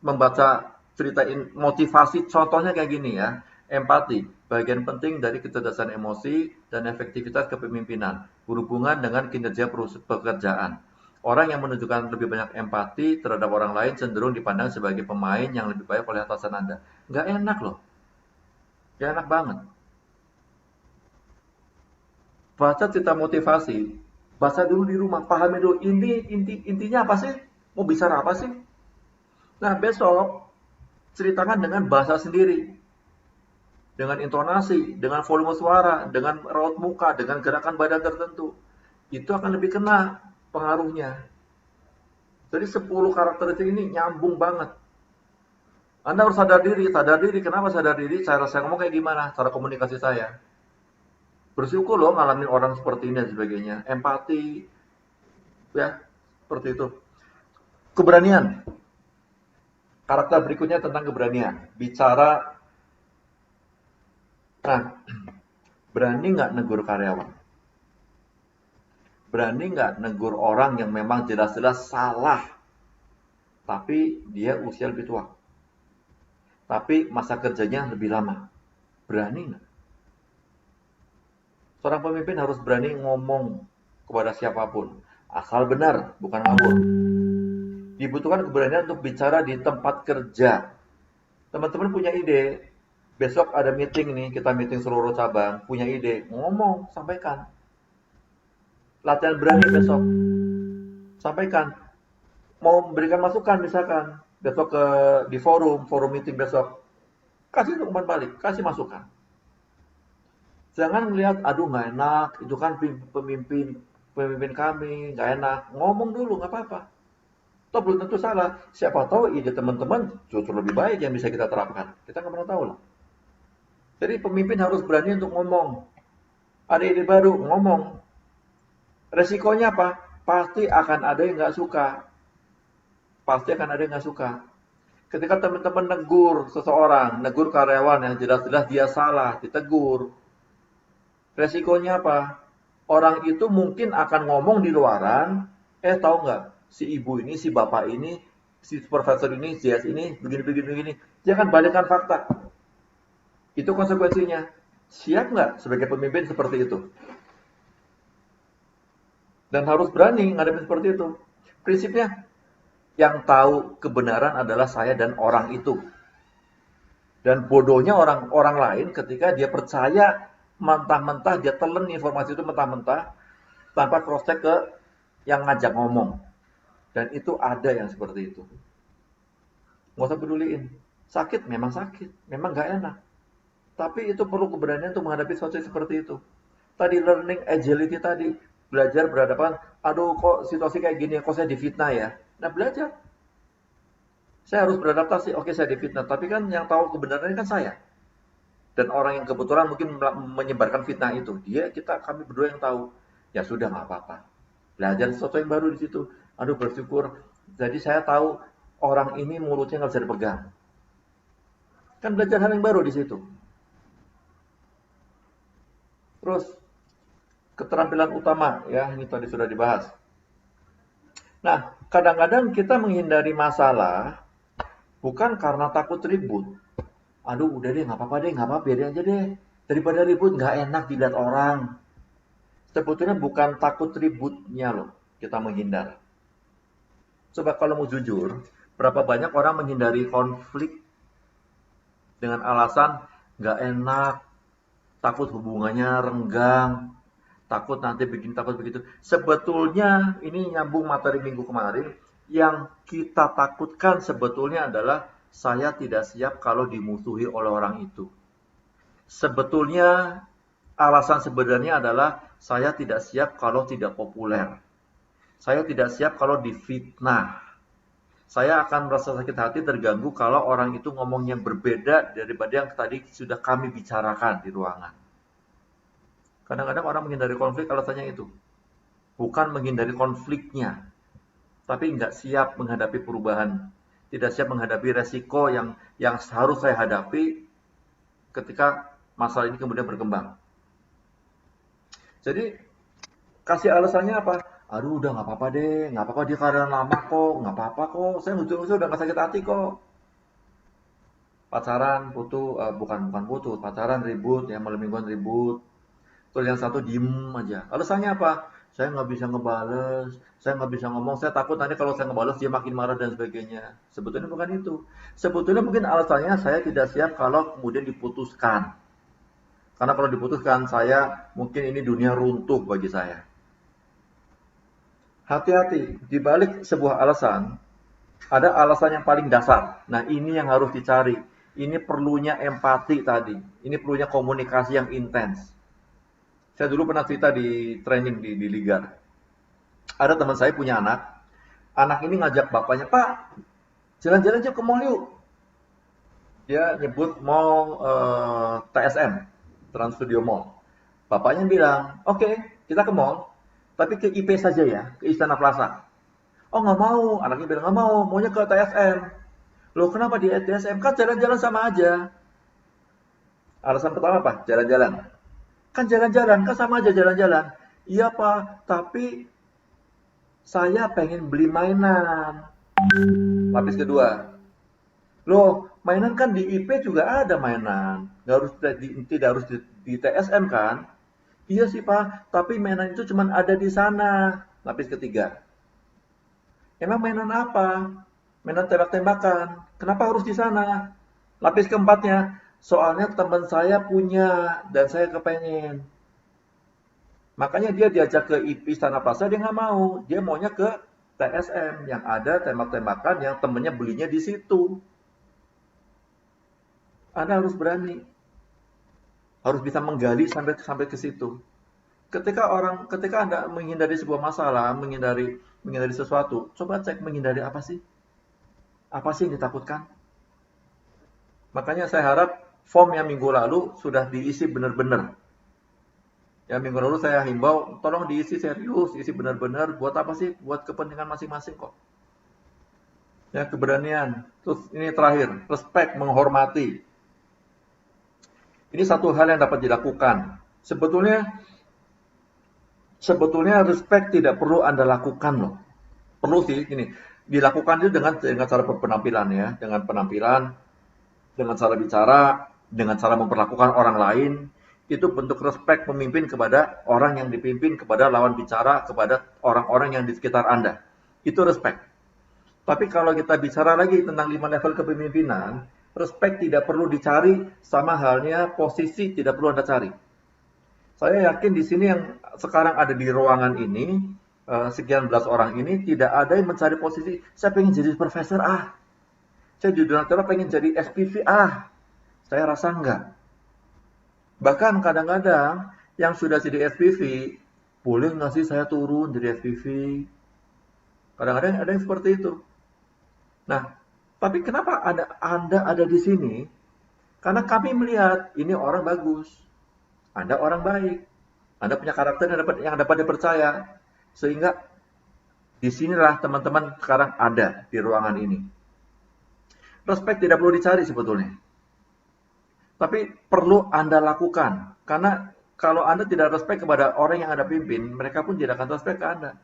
membaca cerita motivasi, contohnya kayak gini ya. Empati, bagian penting dari kecerdasan emosi dan efektivitas kepemimpinan, berhubungan dengan kinerja pekerjaan. Orang yang menunjukkan lebih banyak empati terhadap orang lain cenderung dipandang sebagai pemain yang lebih baik oleh atasan Anda. Nggak enak loh. Gak enak banget. Baca cerita motivasi, baca dulu di rumah, pahami dulu intinya apa sih? Mau bicara apa sih? Nah, besok ceritakan dengan bahasa sendiri, dengan intonasi, dengan volume suara, dengan raut muka, dengan gerakan badan tertentu. Itu akan lebih kena pengaruhnya. Jadi 10 karakteristik ini nyambung banget. Anda harus sadar diri. Kenapa sadar diri? Cara saya ngomong kayak gimana? Cara komunikasi saya. Bersyukur loh ngalamin orang seperti ini dan sebagainya. Empati, ya, seperti itu. Keberanian. Karakter berikutnya tentang keberanian. Bicara, nah, berani nggak negur karyawan? Berani nggak negur orang yang memang jelas-jelas salah, tapi dia usia lebih tua, tapi masa kerjanya lebih lama? Berani nggak? Seorang pemimpin harus berani ngomong kepada siapapun, asal benar, bukan ngawur. Dibutuhkan keberanian untuk bicara di tempat kerja. Teman-teman punya ide, besok ada meeting nih, kita meeting seluruh cabang, punya ide, ngomong, sampaikan. Latihan berani besok, sampaikan. Mau memberikan masukan misalkan, besok di forum meeting besok, kasih umpan balik, kasih masukan. Jangan melihat, aduh nggak enak, itu kan pemimpin pemimpin kami, nggak enak. Ngomong dulu, nggak apa-apa. Toh belum tentu salah. Siapa tahu ide teman-teman justru lebih baik yang bisa kita terapkan. Kita nggak pernah tahu lah. Jadi pemimpin harus berani untuk ngomong. Ada ide baru, ngomong. Resikonya apa? Pasti akan ada yang nggak suka. Pasti akan ada yang nggak suka. Ketika teman-teman negur seseorang, negur karyawan yang jelas-jelas dia salah, ditegur. Resikonya apa? Orang itu mungkin akan ngomong di luaran, tahu nggak? Si ibu ini, si bapak ini, si profesor ini, si ini, begini. Dia akan balikkan fakta. Itu konsekuensinya. Siap nggak sebagai pemimpin seperti itu? Dan harus berani ngadepin seperti itu. Prinsipnya, yang tahu kebenaran adalah saya dan orang itu. Dan bodohnya orang lain ketika dia percaya mentah-mentah, dia telan informasi itu mentah-mentah, tanpa cross check ke yang ngajak ngomong. Dan itu ada yang seperti itu. Nggak usah peduliin. Sakit, memang nggak enak. Tapi itu perlu keberanian untuk menghadapi situasi seperti itu. Tadi learning agility tadi, belajar berhadapan, aduh kok situasi kayak gini, kok saya difitnah ya. Nah belajar. Saya harus beradaptasi, oke saya difitnah, tapi kan yang tahu kebenarannya kan saya. Dan orang yang kebetulan mungkin menyebarkan fitnah itu, kami berdua yang tahu. Ya sudah nggak apa-apa. Belajar sesuatu yang baru di situ. Aduh bersyukur. Jadi saya tahu orang ini mulutnya nggak bisa dipegang. Kan belajar hal yang baru di situ. Terus keterampilan utama ya, ini tadi sudah dibahas. Nah, kadang-kadang kita menghindari masalah bukan karena takut ribut. Aduh, udah deh, nggak apa-apa deh, nggak apa-apa, biarin aja deh. Daripada ribut, nggak enak dilihat orang. Sebetulnya bukan takut ributnya loh, kita menghindar. Coba kalau mau jujur, berapa banyak orang menghindari konflik dengan alasan nggak enak, takut hubungannya renggang, takut nanti bikin takut begitu. Sebetulnya ini nyambung materi minggu kemarin, yang kita takutkan sebetulnya adalah saya tidak siap kalau dimusuhi oleh orang itu. Sebetulnya alasan sebenarnya adalah saya tidak siap kalau tidak populer. Saya tidak siap kalau difitnah. Saya akan merasa sakit hati terganggu kalau orang itu ngomong yang berbeda daripada yang tadi sudah kami bicarakan di ruangan. Kadang-kadang orang menghindari konflik alasannya itu. Bukan menghindari konfliknya, tapi nggak siap menghadapi perubahan. Tidak siap menghadapi resiko yang harus saya hadapi ketika masalah ini kemudian berkembang. Jadi, kasih alasannya apa? Aduh udah nggak apa-apa deh, nggak apa-apa dia karena lama kok, nggak apa-apa kok, saya ujung-ujung udah nggak sakit hati kok. Pacaran, bukan putus, pacaran ribut, ya malam mingguan ribut. Terus yang satu diem aja. Alasannya apa? Saya nggak bisa ngebales, saya nggak bisa ngomong, saya takut nanti kalau saya ngebales dia makin marah dan sebagainya. Sebetulnya bukan itu. Sebetulnya mungkin alasannya saya tidak siap kalau kemudian diputuskan. Karena kalau diputuskan, saya mungkin ini dunia runtuh bagi saya. Hati-hati, di balik sebuah alasan, ada alasan yang paling dasar. Nah, ini yang harus dicari. Ini perlunya empati tadi. Ini perlunya komunikasi yang intens. Saya dulu pernah cerita di training di Liga. Ada teman saya punya anak. Anak ini ngajak bapaknya, Pak, jalan-jalan aja ke mall yuk. Dia nyebut mall TSM, Trans Studio Mall. Bapaknya bilang, oke, kita ke mall, tapi ke IP saja ya, ke Istana Plaza. Oh nggak mau, anaknya bilang nggak mau, maunya ke TSM. Loh kenapa di TSM? Kan jalan-jalan sama aja. Alasan pertama apa? Jalan-jalan. Kan jalan-jalan, kan sama aja jalan-jalan. Iya Pak, tapi saya pengen beli mainan. Lapis kedua, loh mainan kan di IP juga ada mainan. Nggak harus tidak harus di TSM kan? Iya sih Pak, tapi mainan itu cuma ada di sana. Lapis ketiga, emang mainan apa? Mainan tembak-tembakan. Kenapa harus di sana? Lapis keempatnya, soalnya teman saya punya dan saya kepengen. Makanya dia diajak ke Istana Plaza, dia nggak mau. Dia maunya ke TSM yang ada tembak-tembakan yang temennya belinya di situ. Anda harus berani, harus bisa menggali sampai sampai ke situ. Ketika Anda menghindari sebuah masalah, menghindari sesuatu, coba cek menghindari apa sih? Apa sih yang ditakutkan? Makanya saya harap form yang minggu lalu sudah diisi benar-benar. Ya minggu lalu saya himbau, tolong diisi serius, isi benar-benar. Buat apa sih? Buat kepentingan masing-masing kok. Ya keberanian. Terus ini terakhir, respect, menghormati. Ini satu hal yang dapat dilakukan. Sebetulnya respect tidak perlu Anda lakukan loh. Perlu sih gini, dilakukan itu dengan cara berpenampilan ya, dengan penampilan, dengan cara bicara, dengan cara memperlakukan orang lain, itu bentuk respect pemimpin kepada orang yang dipimpin, kepada lawan bicara, kepada orang-orang yang di sekitar Anda. Itu respect. Tapi kalau kita bicara lagi tentang 5 level kepemimpinan, respect tidak perlu dicari, sama halnya posisi tidak perlu Anda cari. Saya yakin di sini yang sekarang ada di ruangan ini, sekian belas orang ini, tidak ada yang mencari posisi, saya pengen jadi profesor saya jadi donatur pengen jadi SPV saya rasa enggak. Bahkan kadang-kadang yang sudah jadi SPV, boleh nggak sih saya turun jadi SPV? Kadang-kadang ada yang seperti itu. Nah, tapi kenapa Anda ada di sini? Karena kami melihat ini orang bagus, Anda orang baik, Anda punya karakter yang dapat dipercaya, sehingga disinilah teman-teman sekarang ada di ruangan ini. Respect tidak perlu dicari sebetulnya. Tapi perlu Anda lakukan. Karena kalau Anda tidak respect kepada orang yang Anda pimpin, mereka pun tidak akan respect ke Anda.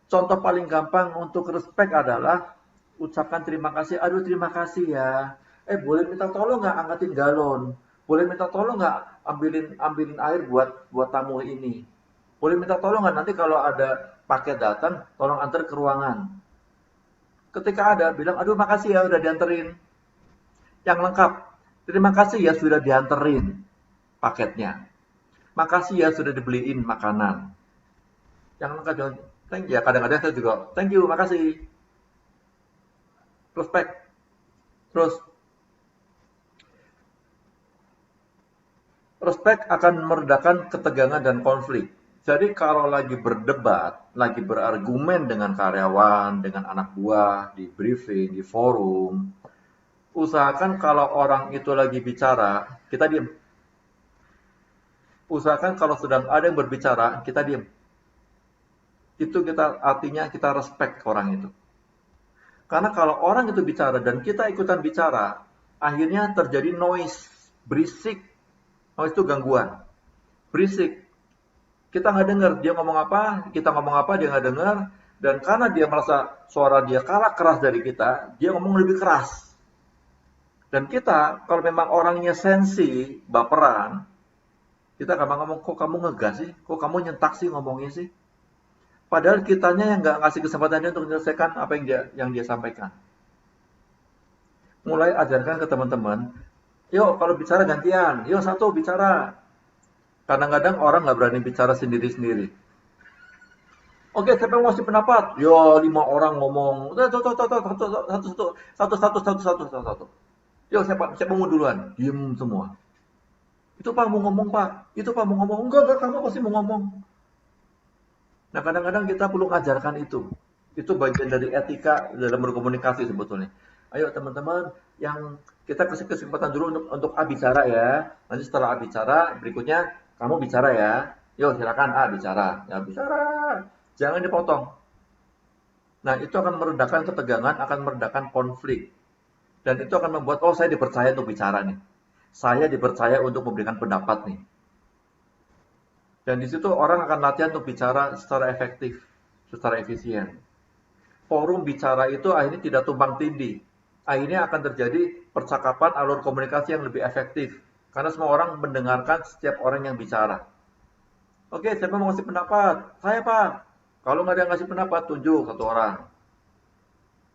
Contoh paling gampang untuk respect adalah ucapkan terima kasih. Aduh terima kasih ya. Boleh minta tolong nggak angkatin galon? Boleh minta tolong nggak ambilin air buat tamu ini? Boleh minta tolong nggak nanti kalau ada paket datang, tolong antar ke ruangan. Ketika ada, bilang, aduh makasih ya udah dianterin. Yang lengkap, terima kasih ya sudah dianterin paketnya. Makasih ya sudah dibeliin makanan. Yang lengkap jangan, thank you ya kadang-kadang saya juga, thank you, makasih. Respect. Terus, respect akan meredakan ketegangan dan konflik. Jadi kalau lagi berdebat, lagi berargumen dengan karyawan, dengan anak buah, di briefing, di forum, usahakan kalau orang itu lagi bicara, kita diam. Usahakan kalau sedang ada yang berbicara, kita diam. Itu artinya kita respect orang itu. Karena kalau orang itu bicara dan kita ikutan bicara, akhirnya terjadi noise, berisik. Noise itu gangguan. Berisik. Kita nggak dengar dia ngomong apa, kita ngomong apa dia nggak dengar, dan karena dia merasa suara dia kalah keras dari kita, dia ngomong lebih keras. Dan kita kalau memang orangnya sensi, baperan, kita gampang ngomong, kok kamu ngegas sih, kok kamu nyentak sih ngomongnya sih. Padahal kitanya yang nggak ngasih kesempatan dia untuk menyelesaikan apa yang dia sampaikan. Mulai ajarkan ke teman-teman, yuk kalau bicara gantian, yuk satu bicara. Kadang-kadang orang nggak berani bicara sendiri-sendiri. Oke, siapa yang mau ngasih pendapat? Yo, 5 orang ngomong. Satu. Yo, siapa mau duluan? Diem semua. Itu Pak mau ngomong Pak. Itu Pak mau ngomong. Enggak, kamu pasti mau ngomong. Nah, kadang-kadang kita perlu ngajarkan itu. Itu bagian dari etika dalam berkomunikasi sebetulnya. Ayo teman-teman, yang kita kasih kesempatan dulu untuk A bicara ya. Nanti setelah A bicara, berikutnya kamu bicara ya. Yuk silakan A bicara. Ya bicara. Jangan dipotong. Nah, itu akan meredakan ketegangan, akan meredakan konflik. Dan itu akan membuat, oh saya dipercaya untuk bicara nih. Saya dipercaya untuk memberikan pendapat nih. Dan di situ orang akan latihan untuk bicara secara efektif, secara efisien. Forum bicara itu akhirnya tidak tumpang tindih. Akhirnya akan terjadi percakapan alur komunikasi yang lebih efektif. Karena semua orang mendengarkan setiap orang yang bicara. Oke, siapa mau ngasih pendapat? Saya Pak. Kalau nggak ada yang ngasih pendapat, tunjuk 1 orang.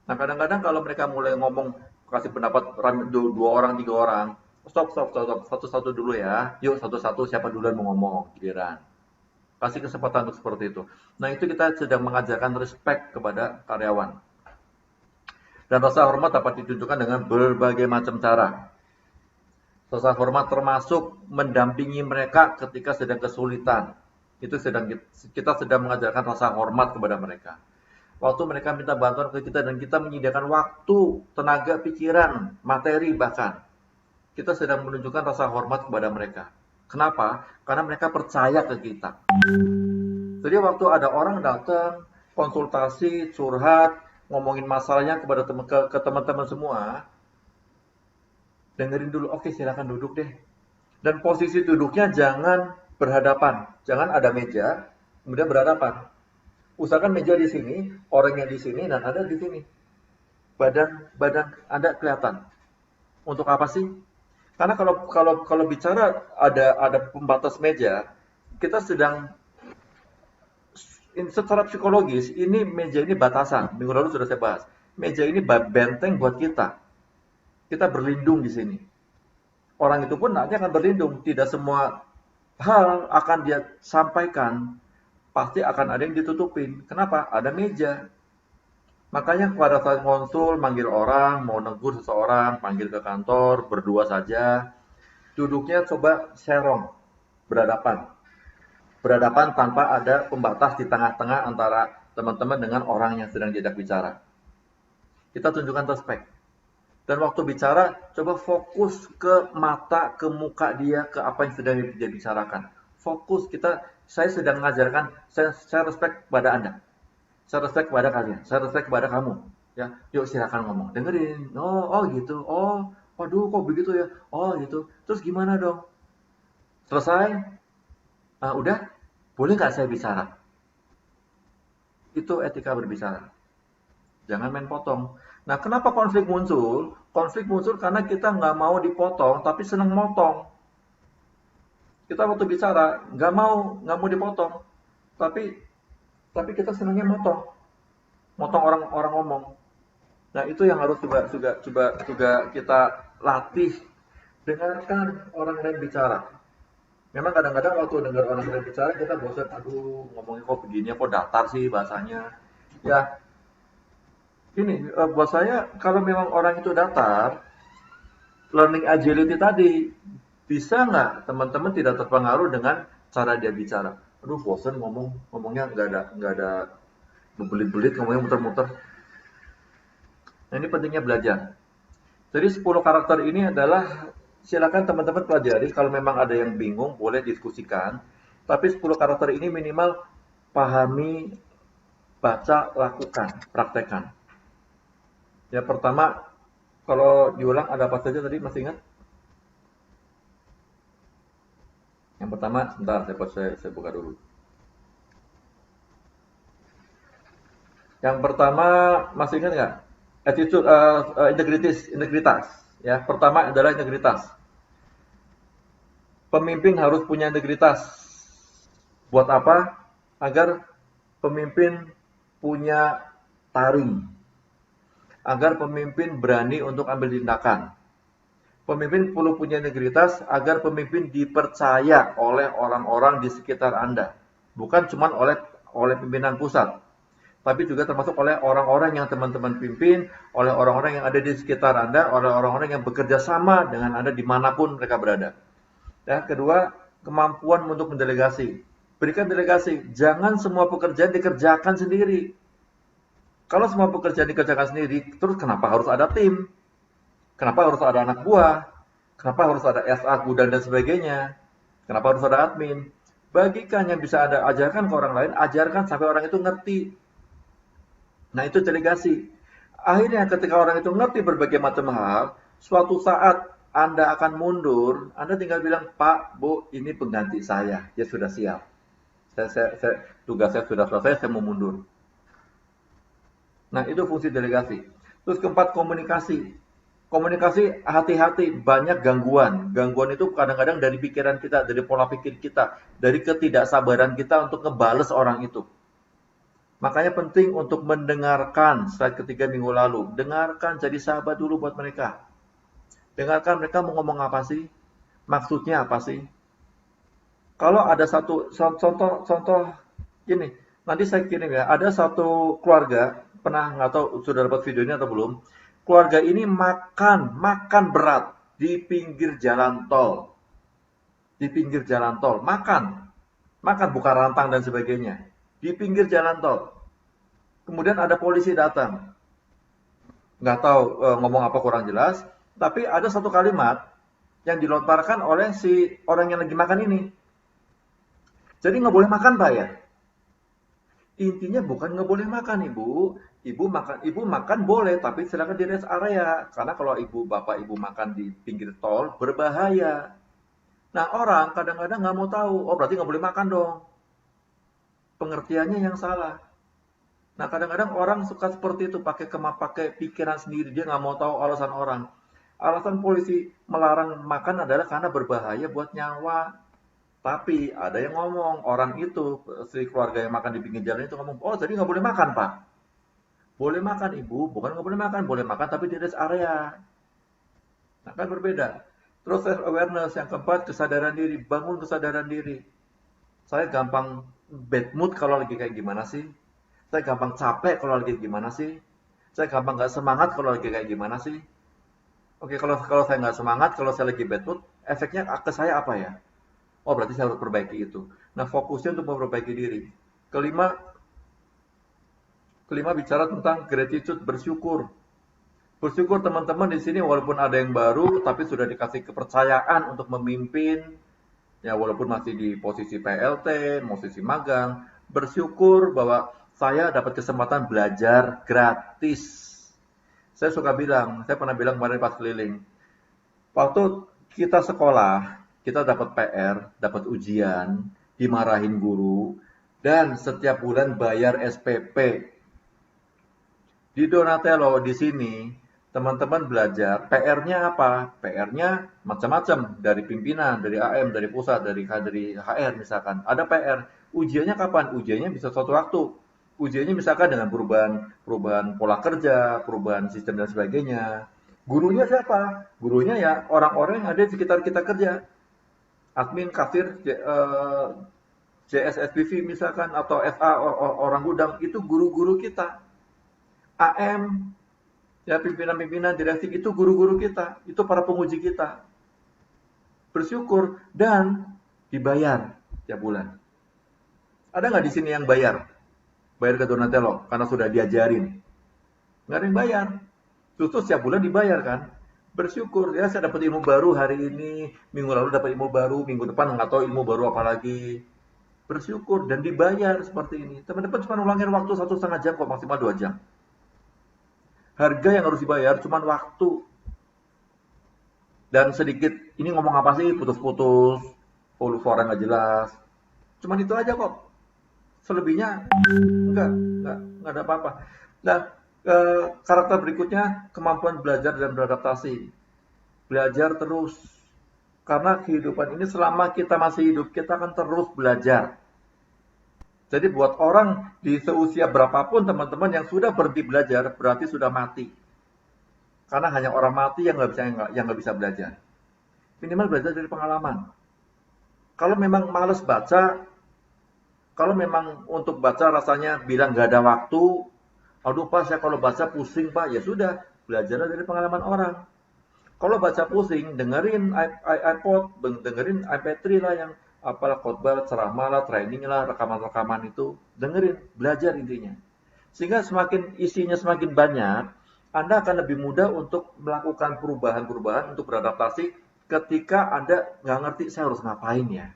Nah, kadang-kadang kalau mereka mulai ngomong, kasih pendapat 2 orang, 3 orang, stop. Satu-satu dulu ya. Yuk, satu-satu siapa duluan mau ngomong, giliran. Kasih kesempatan untuk seperti itu. Nah, itu kita sedang mengajarkan respect kepada karyawan. Dan rasa hormat dapat ditunjukkan dengan berbagai macam cara. Rasa hormat termasuk mendampingi mereka ketika sedang kesulitan. Itu kita sedang mengajarkan rasa hormat kepada mereka. Waktu mereka minta bantuan ke kita dan kita menyediakan waktu, tenaga, pikiran, materi bahkan. Kita sedang menunjukkan rasa hormat kepada mereka. Kenapa? Karena mereka percaya ke kita. Jadi waktu ada orang datang, konsultasi, curhat, ngomongin masalahnya kepada ke teman-teman semua, dengerin dulu, oke silakan duduk deh. Dan posisi duduknya jangan berhadapan, jangan ada meja, kemudian berhadapan. Usahakan meja di sini, orangnya di sini, dan Anda di sini. Badan Anda kelihatan. Untuk apa sih? Karena kalau bicara ada pembatas meja, kita sedang secara psikologis ini meja ini batasan. Minggu lalu sudah saya bahas. Meja ini benteng buat kita. Kita berlindung di sini. Orang itu pun nanti akan berlindung. Tidak semua hal akan dia sampaikan. Pasti akan ada yang ditutupin. Kenapa? Ada meja. Makanya pada saat konsul, manggil orang, mau negur seseorang, panggil ke kantor, berdua saja. Duduknya coba serong, berhadapan. Berhadapan tanpa ada pembatas di tengah-tengah antara teman-teman dengan orang yang sedang diajak bicara. Kita tunjukkan respect. Dan waktu bicara, coba fokus ke mata, ke muka dia, ke apa yang sedang dia bicarakan. Fokus saya sedang mengajarkan, saya respect pada Anda. Saya respect kepada kalian, saya respect kepada kamu. Ya, yuk silakan ngomong. Dengerin. Oh gitu. Oh, waduh kok begitu ya. Oh gitu. Terus gimana dong? Selesai? Udah? Boleh nggak saya bicara? Itu etika berbicara. Jangan main potong. Nah, kenapa konflik muncul? Konflik muncul karena kita nggak mau dipotong, tapi seneng motong. Kita waktu bicara nggak mau dipotong, tapi kita senangnya motong orang ngomong. Nah, itu yang harus coba kita latih. Dengarkan orang lain bicara. Memang kadang-kadang waktu dengar orang lain bicara kita bosan, aduh ngomongnya kok begini, kok datar sih bahasanya. Ya, ini buat saya kalau memang orang itu datar, learning agility tadi bisa nggak teman-teman tidak terpengaruh dengan cara dia bicara? Aduh bosan ngomongnya nggak ada berbelit-belit, ngomongnya muter-muter. Nah, ini pentingnya belajar. Jadi 10 karakter ini adalah silakan teman-teman pelajari. Kalau memang ada yang bingung boleh diskusikan. Tapi 10 karakter ini minimal pahami, baca, lakukan, praktekkan. Ya pertama, kalau diulang ada apa saja tadi masih ingat? Yang pertama, sebentar saya buka dulu. Yang pertama masih ingat nggak? Attitude, integritas. Ya, pertama adalah integritas. Pemimpin harus punya integritas. Buat apa? Agar pemimpin punya taring. Agar pemimpin berani untuk ambil tindakan. Pemimpin perlu punya integritas agar pemimpin dipercaya oleh orang-orang di sekitar Anda. Bukan cuma oleh pimpinan pusat, tapi juga termasuk oleh orang-orang yang teman-teman pimpin, oleh orang-orang yang ada di sekitar Anda, oleh orang-orang yang bekerja sama dengan Anda dimanapun mereka berada. Ya, kedua, kemampuan untuk mendelegasi. Berikan delegasi, jangan semua pekerjaan dikerjakan sendiri. Kalau semua pekerjaan dikerjakan sendiri, terus kenapa harus ada tim? Kenapa harus ada anak buah? Kenapa harus ada SA, gudang, dan sebagainya? Kenapa harus ada admin? Bagikan yang bisa Anda ajarkan ke orang lain, ajarkan sampai orang itu ngerti. Nah, itu delegasi. Akhirnya ketika orang itu ngerti berbagai macam hal, suatu saat Anda akan mundur, Anda tinggal bilang, Pak, Bu, ini pengganti saya. Dia sudah siap. Tugas saya sudah selesai, saya mau mundur. Nah, itu fungsi delegasi. Terus keempat, komunikasi. Komunikasi, hati-hati, banyak gangguan. Gangguan itu kadang-kadang dari pikiran kita, dari pola pikir kita, dari ketidaksabaran kita untuk ngebales orang itu. Makanya penting untuk mendengarkan slide ketiga minggu lalu. Dengarkan, jadi sahabat dulu buat mereka. Dengarkan mereka mau ngomong apa sih? Maksudnya apa sih? Kalau ada satu contoh gini, nanti saya kirim ya. Ada satu keluarga, pernah nggak tahu sudah dapat videonya atau belum? Keluarga ini makan berat di pinggir jalan tol. Di pinggir jalan tol, makan buka rantang dan sebagainya. Di pinggir jalan tol. Kemudian ada polisi datang. Nggak tahu ngomong apa kurang jelas, tapi ada satu kalimat yang dilontarkan oleh si orang yang lagi makan ini. Jadi nggak boleh makan, Pak ya? Intinya bukan nggak boleh makan, Ibu. Ibu makan boleh, tapi silakan di rest area. Karena kalau bapak ibu makan di pinggir tol berbahaya. Nah, orang kadang-kadang nggak mau tahu. Oh, berarti nggak boleh makan dong. Pengertiannya yang salah. Nah, kadang-kadang orang suka seperti itu, pakai pikiran sendiri, dia nggak mau tahu alasan orang. Alasan polisi melarang makan adalah karena berbahaya buat nyawa. Tapi ada yang ngomong, orang itu, si keluarga yang makan di pinggir jalan itu ngomong, oh jadi nggak boleh makan, Pak. Boleh makan, Ibu, bukan nggak boleh makan tapi di rest area. Nah, kan berbeda. Terus self awareness, yang keempat kesadaran diri, bangun kesadaran diri. Saya gampang bad mood kalau lagi kayak gimana sih? Saya gampang capek kalau lagi gimana sih? Saya gampang nggak semangat kalau lagi kayak gimana sih? Oke, kalau saya nggak semangat, kalau saya lagi bad mood, efeknya ke saya apa ya? Oh, berarti saya harus perbaiki itu. Nah, fokusnya untuk memperbaiki diri. Kelima, bicara tentang gratitude, bersyukur. Bersyukur teman-teman di sini walaupun ada yang baru, tapi sudah dikasih kepercayaan untuk memimpin, ya walaupun masih di posisi PLT, posisi magang, bersyukur bahwa saya dapat kesempatan belajar gratis. Saya pernah bilang kemarin pas keliling, waktu kita sekolah, kita dapat PR, dapat ujian, dimarahin guru, dan setiap bulan bayar SPP. Di Donatello di sini, teman-teman belajar, PR-nya apa? PR-nya macam-macam, dari pimpinan, dari AM, dari pusat, dari HR misalkan. Ada PR. Ujiannya kapan? Ujiannya bisa suatu waktu. Ujiannya misalkan dengan perubahan pola kerja, perubahan sistem dan sebagainya. Gurunya siapa? Gurunya ya orang-orang yang ada di sekitar kita kerja. Admin, kasir, JSSPV misalkan, atau FA, orang gudang, itu guru-guru kita. AM, ya pimpinan-pimpinan direksi itu guru-guru kita, itu para penguji kita. Bersyukur dan dibayar tiap bulan. Ada nggak di sini yang bayar? Bayar ke Donatello karena sudah diajarin. Nggak ada yang bayar. Justru setiap bulan dibayar kan. Bersyukur ya, saya dapat ilmu baru hari ini, minggu lalu dapat ilmu baru, minggu depan nggak tahu ilmu baru apa lagi. Bersyukur dan dibayar seperti ini. Teman-teman cuma ulangin waktu 1,5 jam kok, maksimal 2 jam. Harga yang harus dibayar cuma waktu. Dan sedikit, ini ngomong apa sih, putus-putus, suara nggak jelas. Cuman itu aja kok. Selebihnya enggak ada apa-apa. Nah, karakter berikutnya kemampuan belajar dan beradaptasi. Belajar terus. Karena kehidupan ini selama kita masih hidup, kita akan terus belajar. Jadi buat orang di seusia berapapun teman-teman yang sudah berhenti belajar, berarti sudah mati. Karena hanya orang mati yang nggak bisa belajar. Minimal belajar dari pengalaman. Kalau memang males baca, kalau memang untuk baca rasanya bilang nggak ada waktu, aduh Pak, saya kalau baca pusing Pak, ya sudah, belajarlah dari pengalaman orang. Kalau baca pusing, dengerin iPod, dengerin MP3 lah yang apalah khotbah, ceramah lah, training lah, rekaman-rekaman itu, dengerin, belajar intinya. Sehingga semakin isinya semakin banyak, Anda akan lebih mudah untuk melakukan perubahan-perubahan untuk beradaptasi ketika Anda nggak ngerti saya harus ngapain ya.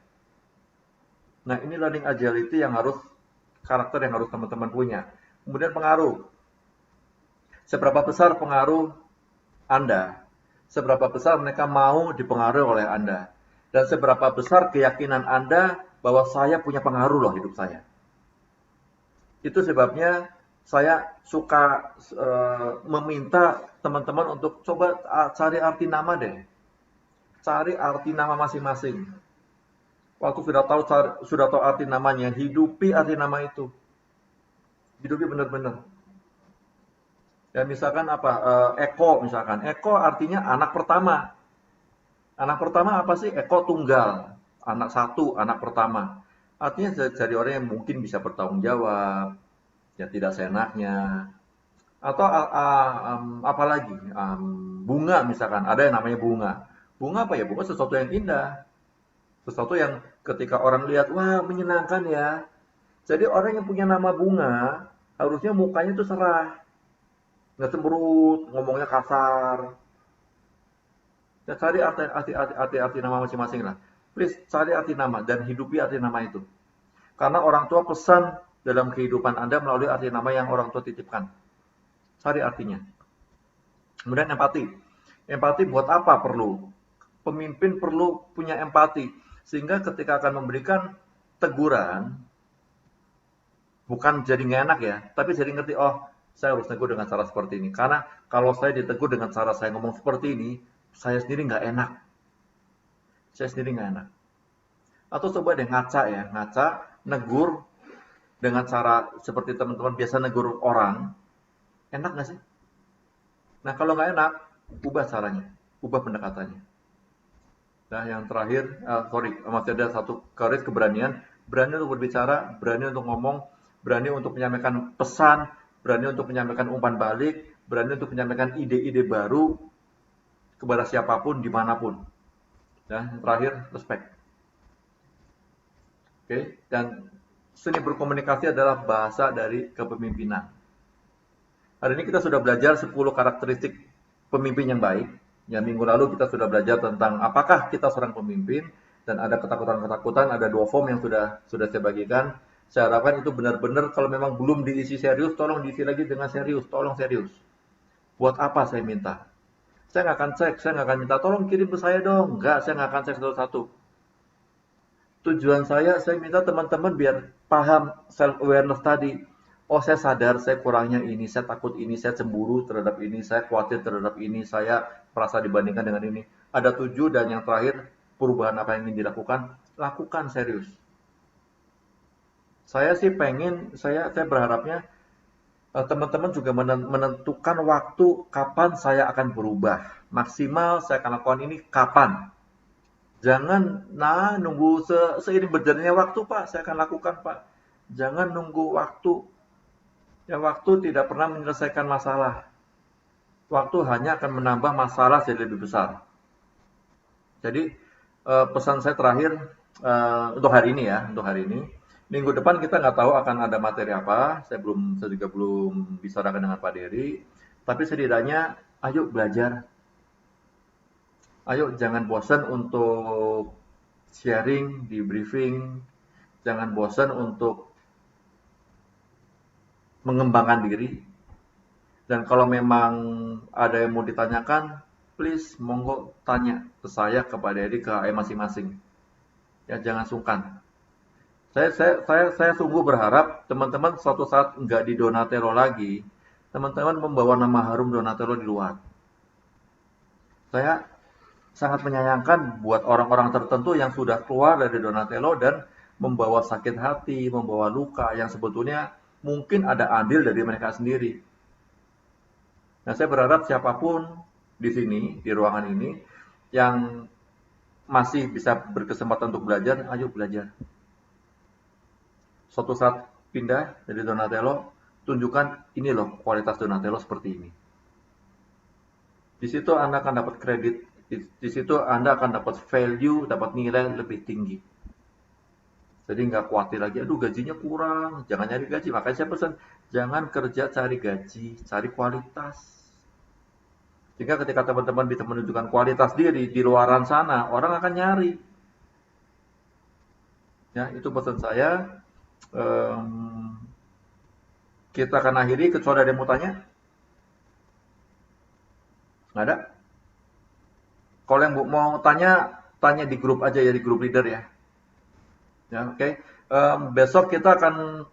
Nah, ini learning agility yang harus karakter yang harus teman-teman punya. Kemudian pengaruh. Seberapa besar pengaruh Anda? Seberapa besar mereka mau dipengaruhi oleh Anda? Dan seberapa besar keyakinan Anda bahwa saya punya pengaruh loh hidup saya. Itu sebabnya saya suka meminta teman-teman untuk coba cari arti nama deh. Cari arti nama masing-masing. Waktu sudah tahu arti namanya, hidupi arti nama itu. Hidupi benar-benar. Ya misalkan apa? Eko misalkan. Eko artinya anak pertama. Anak pertama apa sih? Eko tunggal. Anak satu, anak pertama. Artinya jadi orang yang mungkin bisa bertanggung jawab, ya tidak seenaknya. Atau apalagi bunga misalkan, ada yang namanya bunga. Bunga apa ya? Bunga sesuatu yang indah, sesuatu yang ketika orang lihat, wah menyenangkan ya. Jadi orang yang punya nama bunga, harusnya mukanya itu cerah, nggak cemberut, ngomongnya kasar. Ya cari arti nama masing-masing lah. Please cari arti nama dan hidupi arti nama itu. Karena orang tua pesan dalam kehidupan Anda melalui arti nama yang orang tua titipkan. Cari artinya. Kemudian empati. Empati buat apa perlu? Pemimpin perlu punya empati. Sehingga ketika akan memberikan teguran, bukan jadi nggak enak ya, tapi jadi ngerti, oh saya harus tegur dengan cara seperti ini. Karena kalau saya ditegur dengan cara saya ngomong seperti ini, saya sendiri nggak enak. Saya sendiri nggak enak. Atau coba deh ngaca ya, ngaca, negur dengan cara seperti teman-teman biasa negur orang, enak nggak sih? Nah kalau nggak enak, ubah caranya, ubah pendekatannya. Nah yang terakhir, masih ada satu courage, keberanian, berani untuk berbicara, berani untuk ngomong, berani untuk menyampaikan pesan, berani untuk menyampaikan umpan balik, berani untuk menyampaikan ide-ide baru kepada siapapun, dimanapun. Dan yang terakhir, respect. Oke, dan seni berkomunikasi adalah bahasa dari kepemimpinan. Hari ini kita sudah belajar 10 karakteristik pemimpin yang baik. Yang minggu lalu kita sudah belajar tentang apakah kita seorang pemimpin, dan ada ketakutan-ketakutan, ada 2 form yang sudah saya bagikan. Saya harapkan itu benar-benar kalau memang belum diisi serius, tolong diisi lagi dengan serius, tolong serius. Buat apa saya minta? Saya nggak akan cek, saya nggak akan minta tolong kirim ke saya dong. Nggak, saya nggak akan cek satu-satu. Tujuan saya minta teman-teman biar paham self-awareness tadi. Oh, saya sadar saya kurangnya ini, saya takut ini, saya cemburu terhadap ini, saya khawatir terhadap ini, saya merasa dibandingkan dengan ini. Ada 7 dan yang terakhir, perubahan apa yang ingin dilakukan, lakukan serius. Saya sih pengen, saya berharapnya teman-teman juga menentukan waktu kapan saya akan berubah. Maksimal saya akan lakukan ini kapan. Jangan nunggu seiring berjalannya waktu Pak, saya akan lakukan Pak. Jangan nunggu waktu. Ya waktu tidak pernah menyelesaikan masalah. Waktu hanya akan menambah masalah jadi lebih besar. Jadi pesan saya terakhir untuk hari ini ya, untuk hari ini. Minggu depan kita nggak tahu akan ada materi apa. Saya juga belum bicarakan dengan Pak Dery. Tapi setidaknya, ayo belajar. Ayo jangan bosan untuk sharing di briefing. Jangan bosan untuk mengembangkan diri. Dan kalau memang ada yang mau ditanyakan, please monggo tanya ke saya, ke Pak Dery, ke HM masing-masing. Ya jangan sungkan. Saya sungguh berharap teman-teman suatu saat nggak di Donatello lagi, teman-teman membawa nama harum Donatello di luar. Saya sangat menyayangkan buat orang-orang tertentu yang sudah keluar dari Donatello dan membawa sakit hati, membawa luka yang sebetulnya mungkin ada andil dari mereka sendiri. Nah, saya berharap siapapun di sini, di ruangan ini, yang masih bisa berkesempatan untuk belajar, ayo belajar. Suatu saat pindah dari Donatello, tunjukkan ini loh kualitas Donatello seperti ini. Di situ Anda akan dapat kredit, di situ Anda akan dapat value, dapat nilai lebih tinggi. Jadi nggak khawatir lagi, aduh gajinya kurang, jangan nyari gaji. Makanya saya pesan, jangan kerja cari gaji, cari kualitas. Sehingga ketika teman-teman bisa menunjukkan kualitas diri di luaran sana, orang akan nyari. Ya, itu pesan saya. Kita akan akhiri, kecuali ada yang mau tanya? Nggak ada? Kalau yang mau tanya, tanya di grup aja ya, di grup leader ya. Ya, oke. Besok kita akan